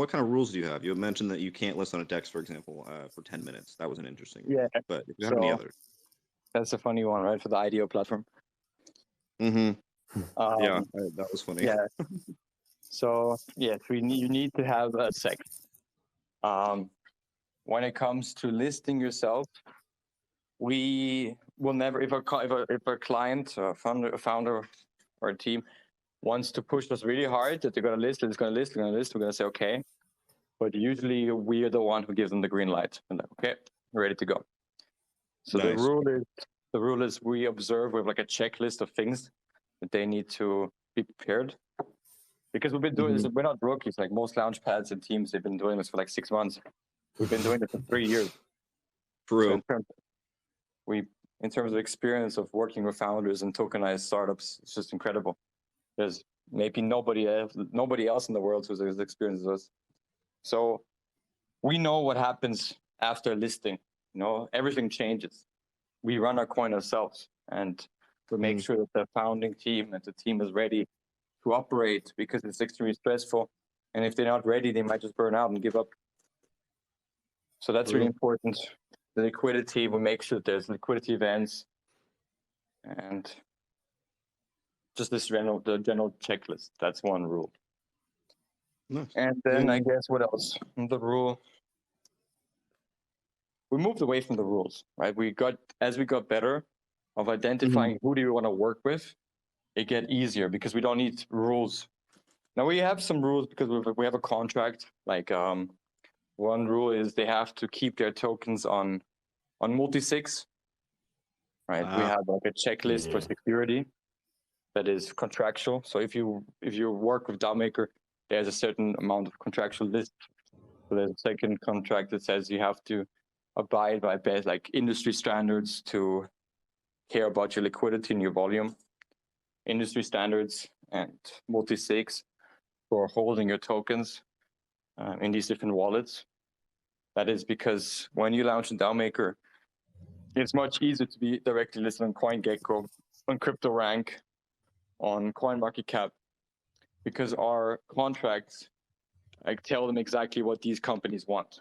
kind of rules do you have? You mentioned that you can't list on a DEX, for example, for 10 minutes. That was an interesting rule. Yeah. But if you have any others. That's a funny one, right? For the IDO platform. Mm-hmm. Yeah, that was funny. Yeah. So yes, you need to have a sex. When it comes to listing yourself, we will never, if a client, a founder, or a team wants to push us really hard that they're going to list, we're going to say okay. But usually we are the one who gives them the green light and like, okay, we're ready to go. So Nice. the rule is we observe with like a checklist of things that they need to be prepared. Because we've been doing this, we're not rookies. Like most launchpads and teams, they've been doing this for like 6 months. We've been doing it for 3 years. True. So in terms of experience of working with founders and tokenized startups, it's just incredible. There's maybe nobody else in the world who's as experienced as us. So we know what happens after listing. Everything changes. We run our coin ourselves, and to make sure that the founding team and the team is ready to operate, because it's extremely stressful. And if they're not ready, they might just burn out and give up. So that's really important. The liquidity, we make sure that there's liquidity events and just the general checklist. That's one rule. Nice. And then I guess what else? The rule. We moved away from the rules, right? As we got better of identifying who do you want to work with, it get easier because we don't need rules. Now we have some rules because we have a contract. Like one rule is they have to keep their tokens on multi-sigs, right? We have like a checklist for security that is contractual. So if you work with DAOmaker, there's a certain amount of contractual list. So there's a second contract that says you have to abide by best like industry standards to care about your liquidity and your volume, industry standards and multi-sigs for holding your tokens in these different wallets. That is because when you launch a DAOmaker, it's much easier to be directly listed on CoinGecko, on CryptoRank, on CoinMarketCap, because our contracts tell them exactly what these companies want.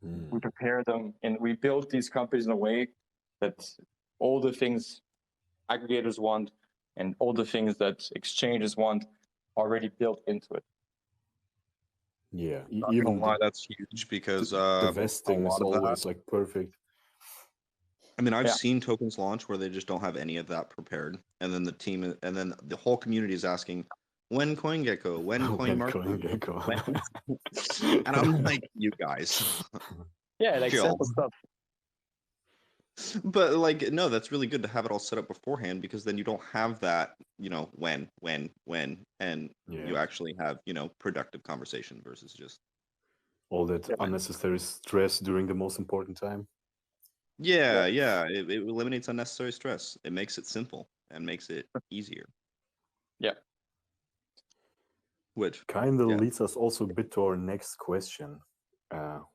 We prepare them and we build these companies in a way that all the things aggregators want and all the things that exchanges want are already built into it. Yeah, Even why that's huge because the vesting is always like perfect. I mean, I've seen tokens launch where they just don't have any of that prepared, and then the whole community is asking, when CoinGecko, when CoinMarket, and I'm like, you guys, like simple stuff. But like, no, that's really good to have it all set up beforehand because then you don't have that, when, and you actually have, productive conversation versus just all that unnecessary stress during the most important time. Yeah, it eliminates unnecessary stress. It makes it simple and makes it easier. Yeah. Which kind of leads us also a bit to our next question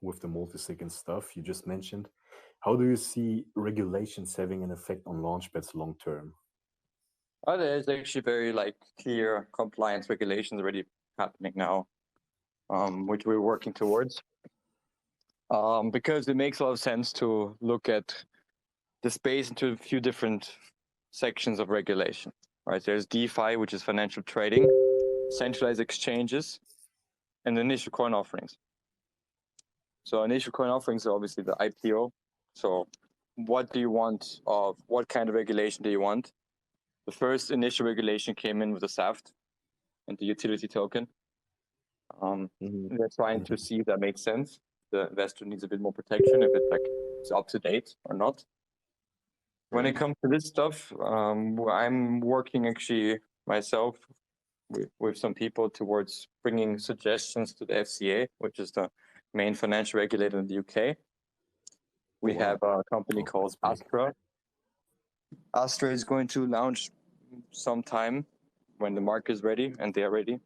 with the multi-sig and stuff you just mentioned. How do you see regulations having an effect on launchpads long term? There's actually very clear compliance regulations already happening now, which we're working towards. Because it makes a lot of sense to look at the space into a few different sections of regulation, right? There's DeFi, which is financial trading, centralized exchanges, and initial coin offerings. So initial coin offerings are obviously the IPO. So what do you want of what kind of regulation do you want? The first initial regulation came in with the SAFT and the utility token. They're trying to see if that makes sense. The investor needs a bit more protection if it's up to date or not. When it comes to this stuff, I'm working actually myself with some people towards bringing suggestions to the FCA, which is the main financial regulator in the UK. We have a company called Astra. Astra is going to launch some time when the market is ready and they are ready.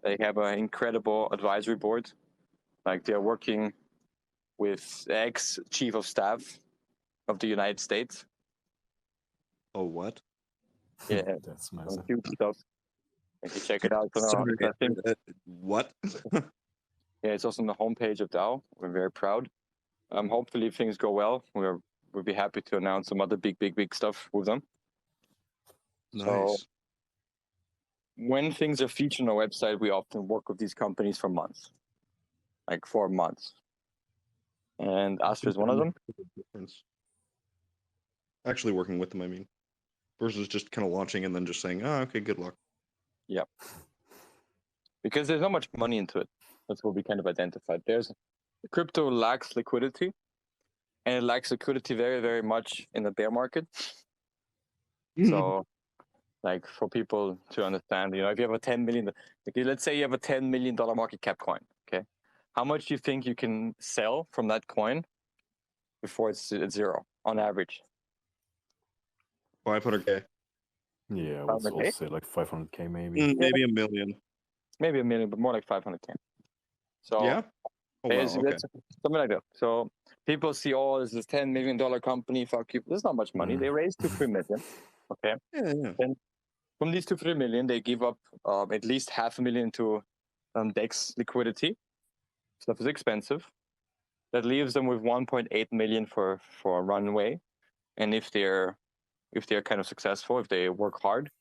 They have an incredible advisory board. Like they're working with ex-chief of staff of the United States. Oh, what? Yeah, That's some massive. huge stuff. If you check it out, Sorry, I think, what? yeah, it's also on the homepage of DAO. We're very proud. Hopefully, if things go well, we'll be happy to announce some other big stuff with them. Nice. So when things are featured on our website, we often work with these companies for months, like 4 months. And Astra is one of them. Actually working with them, I mean, versus just kind of launching and then just saying, "Oh, okay, good luck." Yeah. Because there's not much money into it. That's what we kind of identified. Crypto lacks liquidity, and it lacks liquidity very, very much in the bear market. So, like for people to understand, if you have a 10 million, okay, let's say you have a $10 million market cap coin, okay? How much do you think you can sell from that coin before it's at zero on average? 500K, Yeah, I would 500K? also say like 500K maybe. maybe $1 million. Maybe $1 million, but more like 500K. So Yeah. Oh, wow, okay. something like that. So people see, oh, this is a $10 million company. Fuck you. There's not much money. They raised $2-3 million. Okay. Yeah. And from these $2-3 million, they give up at least $500,000 to DEX liquidity. Stuff is expensive. That leaves them with 1.8 million for a runway. And if they're kind of successful, if they work hard,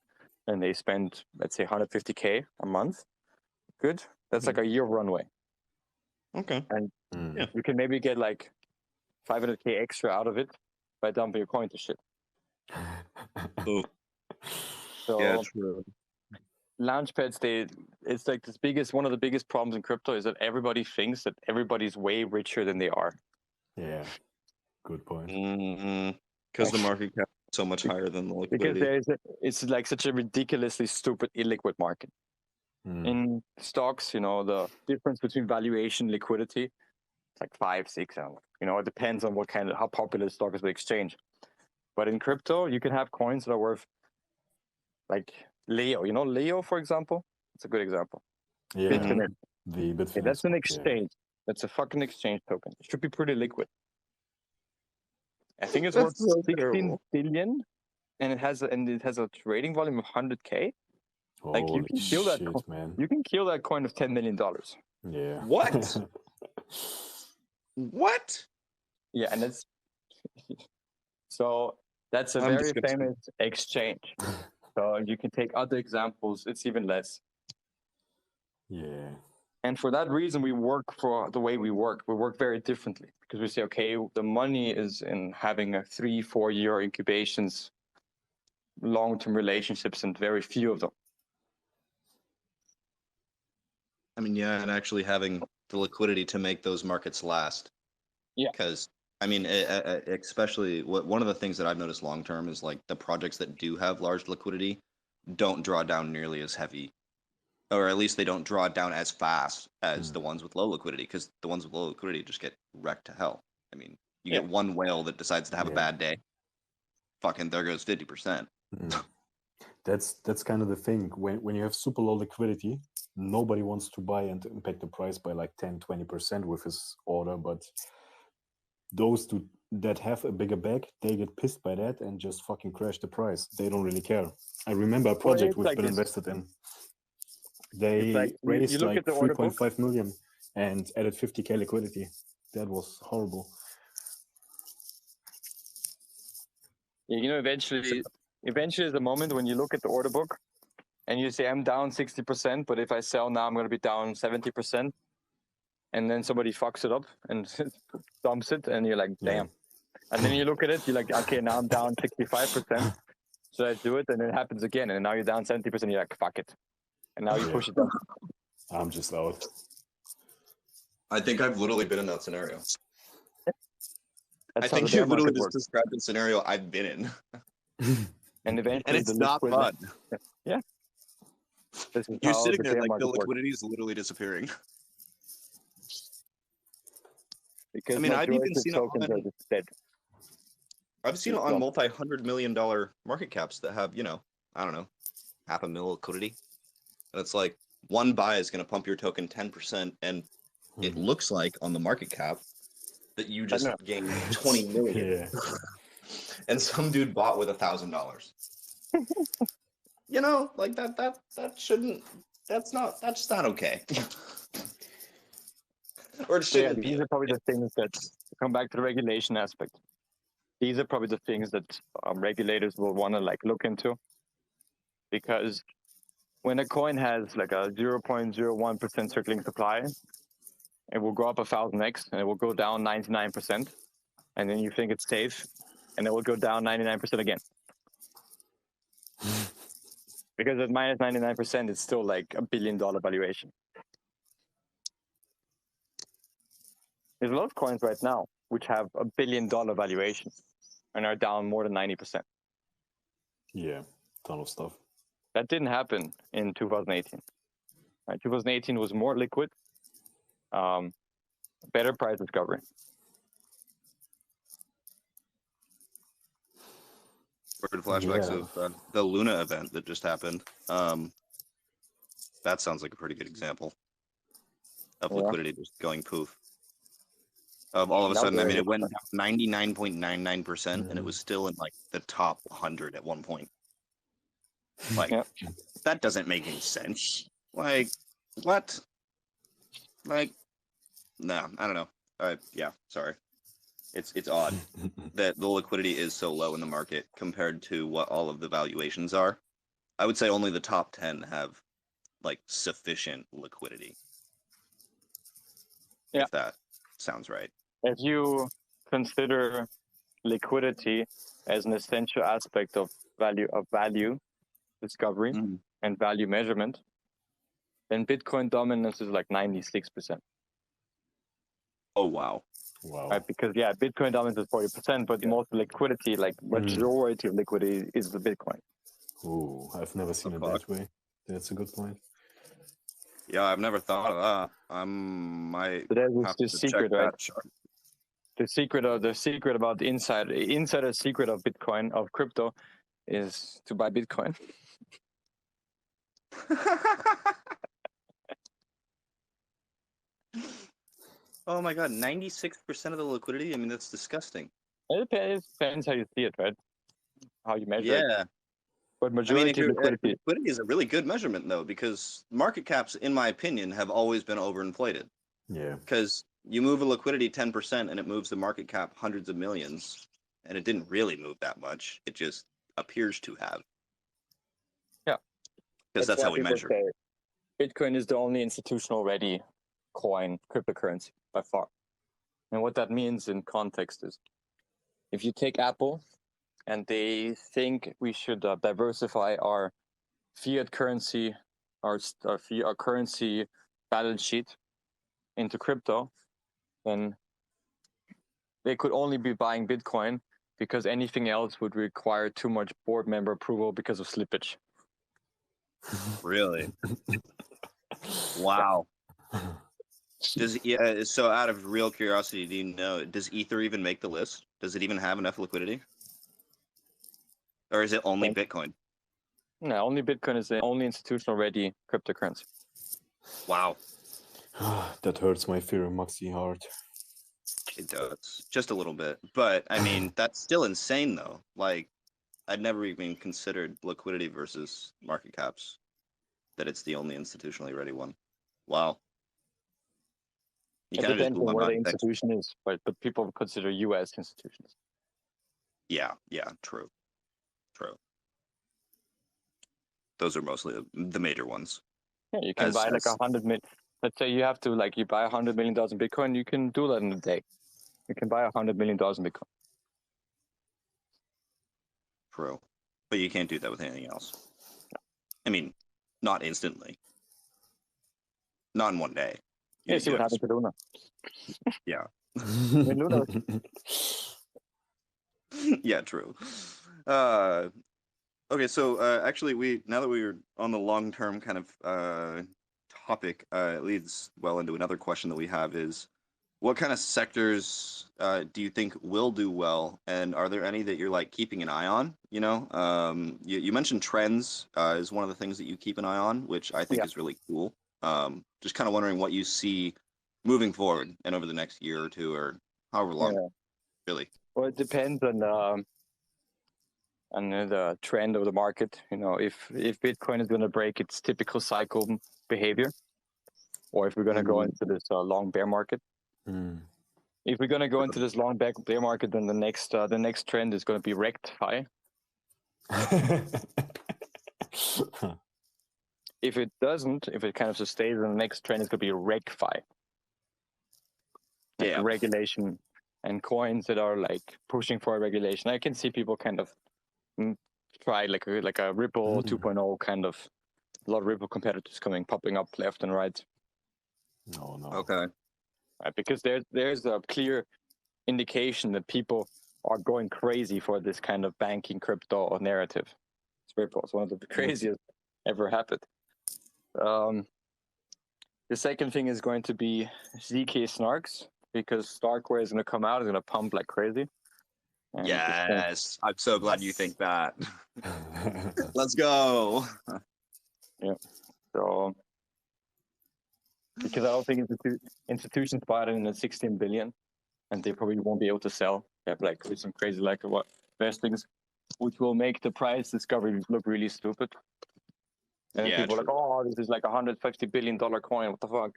and they spend, let's say, 150K a month, good. That's like a year of runway. Okay. And Yeah. you can maybe get like 500K extra out of it by dumping your coin to shit. Oh. So Yeah, true. launchpads, it's like one of the biggest problems in crypto is that everybody thinks that everybody's way richer than they are. Yeah, good point. Because the market cap is so much higher than the liquidity. Because it's like such a ridiculously stupid illiquid market. In stocks, the difference between valuation and liquidity, it's like 5, 6. It depends on how popular the stock is with exchange. But in crypto, you can have coins that are worth like Leo. Leo, for example? It's a good example. Yeah, Bitfinex. the Bitfinex. That's an exchange. Yeah. That's a fucking exchange token. It should be pretty liquid. I think it's worth 16 billion, and it has a trading volume of 100K. Like you can kill that coin. Man. You can kill that coin of $10 million. Yeah. What? What? Yeah, and that's so that's a very famous exchange. So you can take other examples. It's even less. Yeah. And for that reason, we work for the way we work. We work very differently because we say, okay, the money is in having a 3-4 year incubations, long-term relationships, and very few of them. I mean, yeah, and actually having the liquidity to make those markets last. Yeah. Because, I mean, especially one of the things that I've noticed long-term is like the projects that do have large liquidity don't draw down nearly as heavy. Or at least they don't draw down as fast as the ones with low liquidity, because the ones with low liquidity just get wrecked to hell. I mean, you get one whale that decides to have a bad day. Fucking there goes 50%. That's kind of the thing. When you have super low liquidity, nobody wants to buy and impact the price by like 10-20% with his order. But those that have a bigger bag, they get pissed by that and just fucking crash the price. They don't really care. I remember a project we've been invested in. They raised like 3.5 million and added 50K liquidity. That was horrible. Yeah, eventually is the moment when you look at the order book and you say, I'm down 60%, but if I sell now, I'm going to be down 70%. And then somebody fucks it up and dumps it, and you're like, damn. Yeah. And then you look at it, you're like, okay, now I'm down 65%. Should I do it? And it happens again. And now you're down 70%. You're like, fuck it. And now you push it down. I'm just out. I think I've literally been in that scenario. I think you literally just described the scenario I've been in. And eventually, and it's not fun. Yeah. You're sitting there like the liquidity is literally disappearing. Because I mean, I've even seen it on multi-$100 million market caps that have, I don't know, half a mil liquidity. And it's like one buy is going to pump your token 10%. And it looks like on the market cap that you just gained 20 million. Yeah. And some dude bought with $1,000. You know, like that shouldn't, that's not okay. Or it So yeah, shouldn't be. these are probably the things that come back to the regulation aspect. These are probably the things that regulators will want to like look into, because when a coin has like a 0.01% circulating supply, it will go up 1,000x and it will go down 99%, and then you think it's safe, and it will go down 99% again. Because at minus 99%, it's still like $1 billion valuation. There's a lot of coins right now which have $1 billion valuation and are down more than 90%. Yeah, ton of stuff. That didn't happen in 2018. Right? 2018 was more liquid, better price discovery. Word flashbacks of the Luna event that just happened. That sounds like a pretty good example of liquidity just going poof. All of a sudden, I mean, it went 99.99%, and it was still in like the top 100 at one point. Like, that doesn't make any sense. Like, what? Like, no, I don't know. Yeah, sorry. It's odd that the liquidity is so low in the market compared to what all of the valuations are. I would say only the top 10 have like sufficient liquidity. Yeah. If that sounds right. If you consider liquidity as an essential aspect of value discovery and value measurement, then Bitcoin dominance is like 96%. Oh wow. Right? Because Bitcoin dominance is 40%, but most liquidity, like majority of liquidity, is the Bitcoin. Ooh, I've never seen it that way. That's a good point. Yeah, I've never thought of that. So there's this secret, right? The secret about the insider secret of Bitcoin, of crypto, is to buy Bitcoin. Oh my god, 96% of the liquidity? I mean, that's disgusting. It depends how you see it, right? How you measure it. Yeah. But majority liquidity is a really good measurement, though, because market caps, in my opinion, have always been overinflated. Yeah. Because you move a liquidity 10% and it moves the market cap hundreds of millions, and it didn't really move that much. It just appears to have. Yeah. Because that's how we measure. Bitcoin is the only institutional-ready coin, cryptocurrency, by far. And what that means in context is, if you take Apple, and they think we should diversify our fiat currency, our currency balance sheet into crypto, then they could only be buying Bitcoin because anything else would require too much board member approval because of slippage. Really? Wow. So out of real curiosity, do you know, does Ether even make the list? Does it even have enough liquidity? Or is it only Bitcoin? No, only Bitcoin is the only institutional-ready cryptocurrency. Wow. That hurts my Ethereum Maxi heart. It does. Just a little bit. But, I mean, that's still insane, though. Like, I'd never even considered liquidity versus market caps, that it's the only institutionally ready one. Wow. It depends on where the institution is, but people consider U.S. institutions. Yeah, true. Those are mostly the major ones. Yeah, you can buy like 100 million. Let's say you have to, like, you buy $100 million in Bitcoin, you can do that in a day. You can buy $100 million in Bitcoin. True. But you can't do that with anything else. I mean, not instantly. Not in one day. Yeah, see what happens to Luna. Yeah. Luna. Yeah, true. Okay, so actually, now that we're on the long-term kind of topic, it leads well into another question that we have is, what kind of sectors do you think will do well, and are there any that you're like keeping an eye on? You know, you mentioned trends is one of the things that you keep an eye on, which I think Yeah. is really cool. Just kind of wondering what you see moving forward and over the next year or two, or however long, Yeah. really. Well, it depends on the trend of the market. You know, if Bitcoin is going to break its typical cycle behavior, or if we're going to go into this long bear market. Mm. If we're going to go into this long bear market, then the next trend is going to be rectify. If it doesn't, if it kind of sustains, then the next trend is going to be regfi. Like Yeah. regulation and coins that are like pushing for a regulation. I can see people kind of try like a Ripple 2.0 kind of, a lot of Ripple competitors popping up left and right. No. Okay. Right, because there's a clear indication that people are going crazy for this kind of banking crypto narrative. Ripple is one of the craziest ever happened. The second thing is going to be ZK Snarks, because Starkware is going to come out, it's going to pump like crazy. And Yes, I'm so glad you think that. Let's go. Yeah. So, because I don't think institutions bought it in at 16 billion, and they probably won't be able to sell. They have like some crazy like what vestings, which will make the price discovery look really stupid. And Yeah, people are like, oh, this is like $150 billion coin. What the fuck?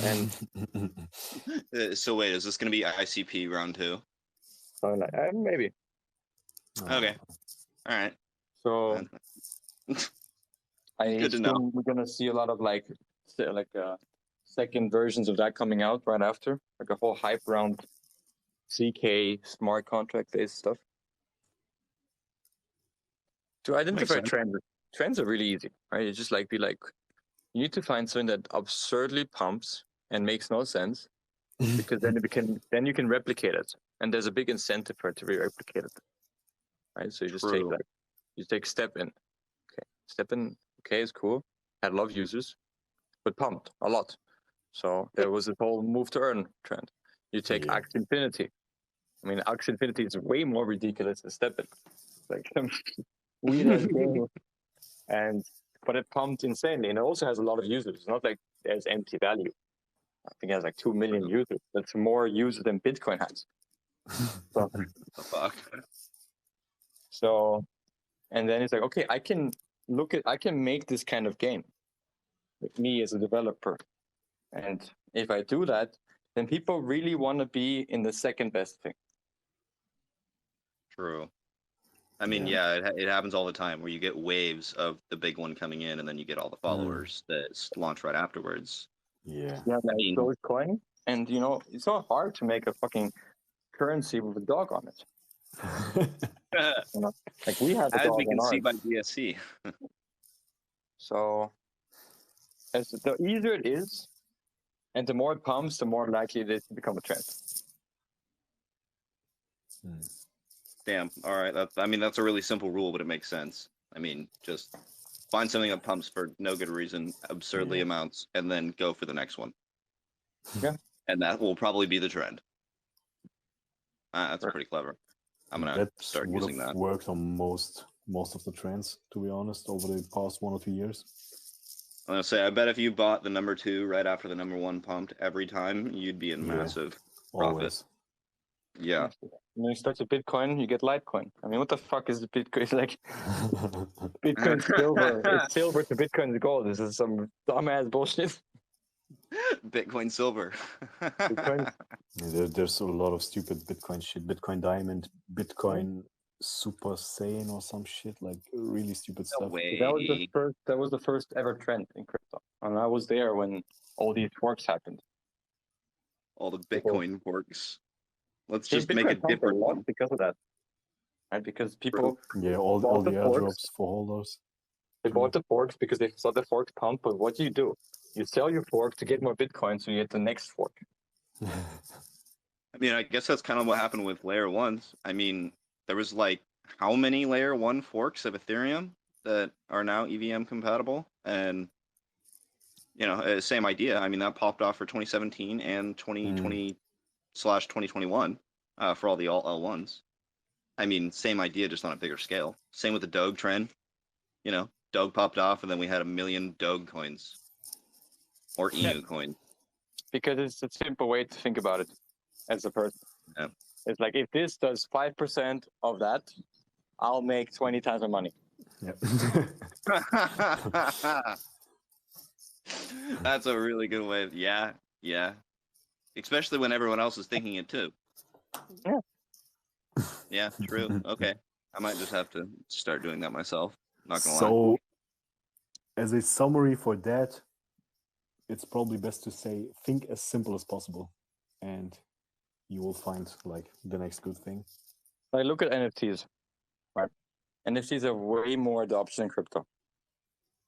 And so wait, is this going to be ICP round 2? so I'm like, maybe. Okay. All right. So Good to know. we're gonna see a lot of like second versions of that coming out right after, like a whole hype around CK smart contract based stuff. To identify trends are really easy, right? You just like you need to find something that absurdly pumps and makes no sense, because then you can replicate it, and there's a big incentive for it to be replicated, right? So you just take step in. Okay, it's cool. Had a lot of users, but pumped a lot. So there was this whole move to earn trend. You take Axie Infinity. I mean, Axie Infinity is way more ridiculous than Step In. Like weird ass game, but it pumped insanely, and it also has a lot of users. It's not like there's empty value. I think it has like 2 million users. That's more users than Bitcoin has. So, fuck. So, and then it's like, okay, I can make this kind of game with me as a developer. And if I do that, then people really want to be in the second best thing. True. I mean, it happens all the time where you get waves of the big one coming in, and then you get all the followers that launch right afterwards. Yeah. Yeah, like Dogecoin, and you know, it's not hard to make a fucking currency with a dog on it. You know, like we have a as dog we can on see ours. by DSC. So, the easier it is, and the more it pumps, the more likely it is to become a trend. Damn. All right. That's a really simple rule, but it makes sense. I mean, just find something that pumps for no good reason, absurdly amounts, and then go for the next one. Yeah. And that will probably be the trend. That's pretty clever. I'm gonna start using that. Worked on most of the trends, to be honest, over the past 1 or 2 years. I'm gonna say, I bet if you bought the number 2 right after the number 1 pumped every time, you'd be in massive profit. Always. Yeah. When you start with Bitcoin, you get Litecoin. I mean, what the fuck is Bitcoin? It's like Bitcoin silver. It's silver to Bitcoin's gold. This is some dumbass bullshit. Bitcoin silver. There's a lot of stupid Bitcoin shit. Bitcoin Diamond, Bitcoin Super Saiyan or some shit, like really stupid stuff. That was the first ever trend in crypto, and I was there when all these forks happened. All the Bitcoin forks. Let's just make a Bitcoin different one because of that, right? Because people all the airdrops for holders. They bought the forks because they saw the forks pump. But what do? You sell your fork to get more Bitcoin, so you get the next fork. I mean, I guess that's kind of what happened with layer 1s. I mean, there was like how many layer 1 forks of Ethereum that are now EVM compatible? And, you know, same idea. I mean, that popped off for 2017 and 2020 2021 for all the alt L1s. I mean, same idea, just on a bigger scale. Same with the Doge trend. You know, Doge popped off, and then we had 1 million Doge coins or Inu coins. Because it's a simple way to think about it as a person. Yeah. It's like, if this does 5% of that, I'll make 20 times my money. Yep. That's a really good way. Yeah. Especially when everyone else is thinking it too. Yeah. Yeah, true. Okay. I might just have to start doing that myself. Not gonna lie. So, as a summary for that, it's probably best to say, think as simple as possible, and you will find like the next good thing. Like, look at NFTs, right? NFTs have way more adoption in crypto.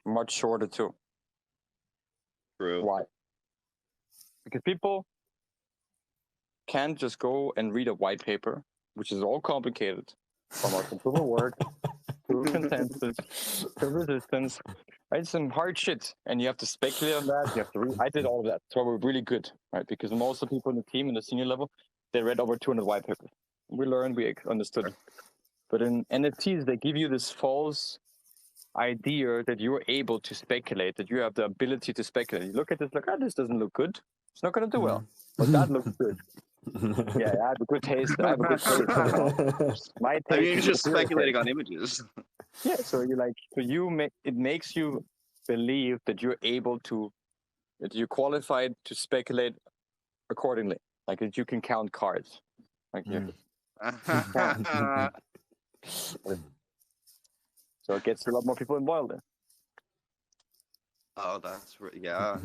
Much shorter too. True. Why? Because people can't just go and read a white paper, which is all complicated, from our consumer work to consensus to resistance, right? Some hard shit, and you have to speculate on that. You have to read. I did all of that. So we're really good, right? Because most of the people in the team, in the senior level, they read over 200 white papers. We learned, we understood. But in NFTs, they give you this false idea that you're able to speculate, that you have the ability to speculate. You look at this, like, this doesn't look good. It's not going to do well. But that looks good. Yeah, I have a good taste. I have a good taste. You know? My taste. I mean, you're just is speculating on images. Yeah, so it makes you believe that you're able to, that you're qualified to speculate accordingly. Like, that you can count cards. Like, so it gets a lot more people involved in. Oh, yeah.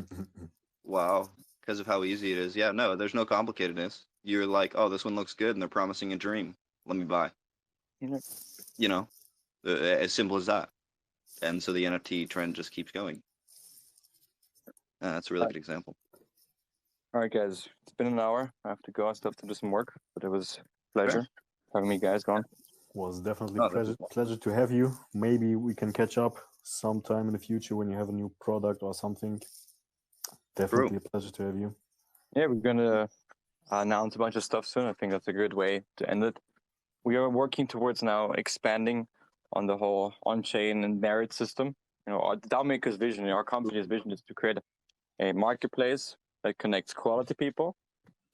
Wow. Because of how easy it is. Yeah, no, there's no complicatedness. You're like, oh, this one looks good, and they're promising a dream. Let me buy. Mhm. You know, as simple as that. And so the NFT trend just keeps going. That's a really good example. All right, guys. It's been an hour. I have to go. I still have to do some work, but it was a pleasure having me guys on. Was definitely Oh, pleasure to have you. Maybe we can catch up sometime in the future when you have a new product or something. Definitely a pleasure to have you. Yeah, we're gonna announce a bunch of stuff soon. I think that's a good way to end it. We are working towards now expanding on the whole on-chain and merit system. You know, our DAOmaker's vision, our company's vision, is to create a marketplace that connects quality people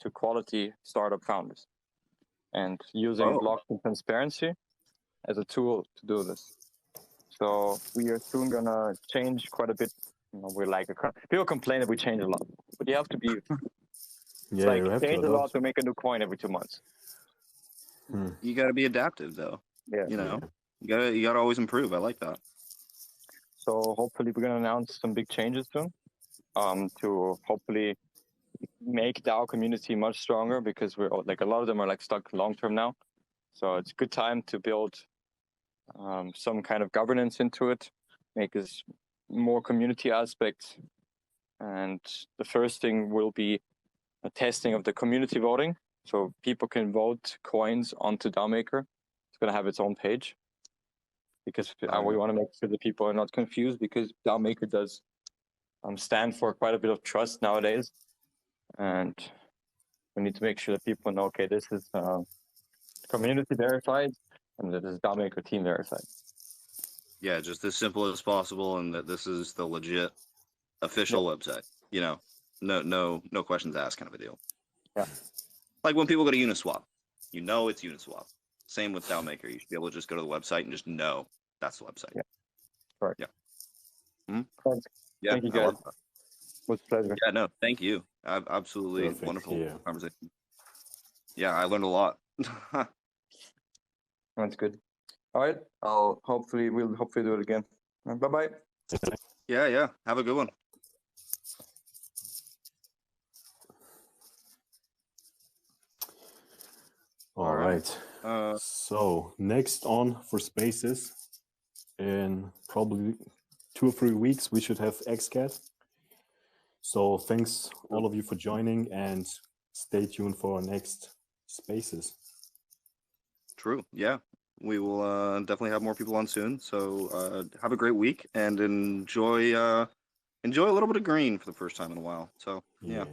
to quality startup founders, and using blockchain transparency as a tool to do this. So we are soon gonna change quite a bit. You know, we're like people complain that we change a lot, but you have to be you have change to a lot to make a new coin every 2 months. You got to be adaptive, though. Yeah, you know, you gotta always improve. I like that. So hopefully we're gonna announce some big changes soon, to hopefully make DAO community much stronger, because we're like, a lot of them are like stuck long term now. So it's a good time to build some kind of governance into it, make this more community aspects. And the first thing will be a testing of the community voting. So people can vote coins onto DAOmaker. It's going to have its own page, because we want to make sure that people are not confused, because DAOmaker does stand for quite a bit of trust nowadays. And we need to make sure that people know, okay, this is community verified, and that is DAOmaker team verified. Yeah, just as simple as possible, and that this is the legit official website. You know, no questions asked kind of a deal. Yeah. Like when people go to Uniswap, you know it's Uniswap. Same with DAOmaker. You should be able to just go to the website and just know that's the website. Yeah. Correct. Yeah. Yeah. Thank you, guys. It was a pleasure. Yeah, no, thank you. Absolutely Perfect, wonderful conversation. Yeah, I learned a lot. That's good. All right. We'll hopefully do it again. Bye-bye. Yeah. Have a good one. All right. So next on for Spaces, in probably 2 or 3 weeks, we should have XCAT. So thanks all of you for joining, and stay tuned for our next Spaces. True. Yeah. We will definitely have more people on soon. So have a great week, and enjoy a little bit of green for the first time in a while. So yeah.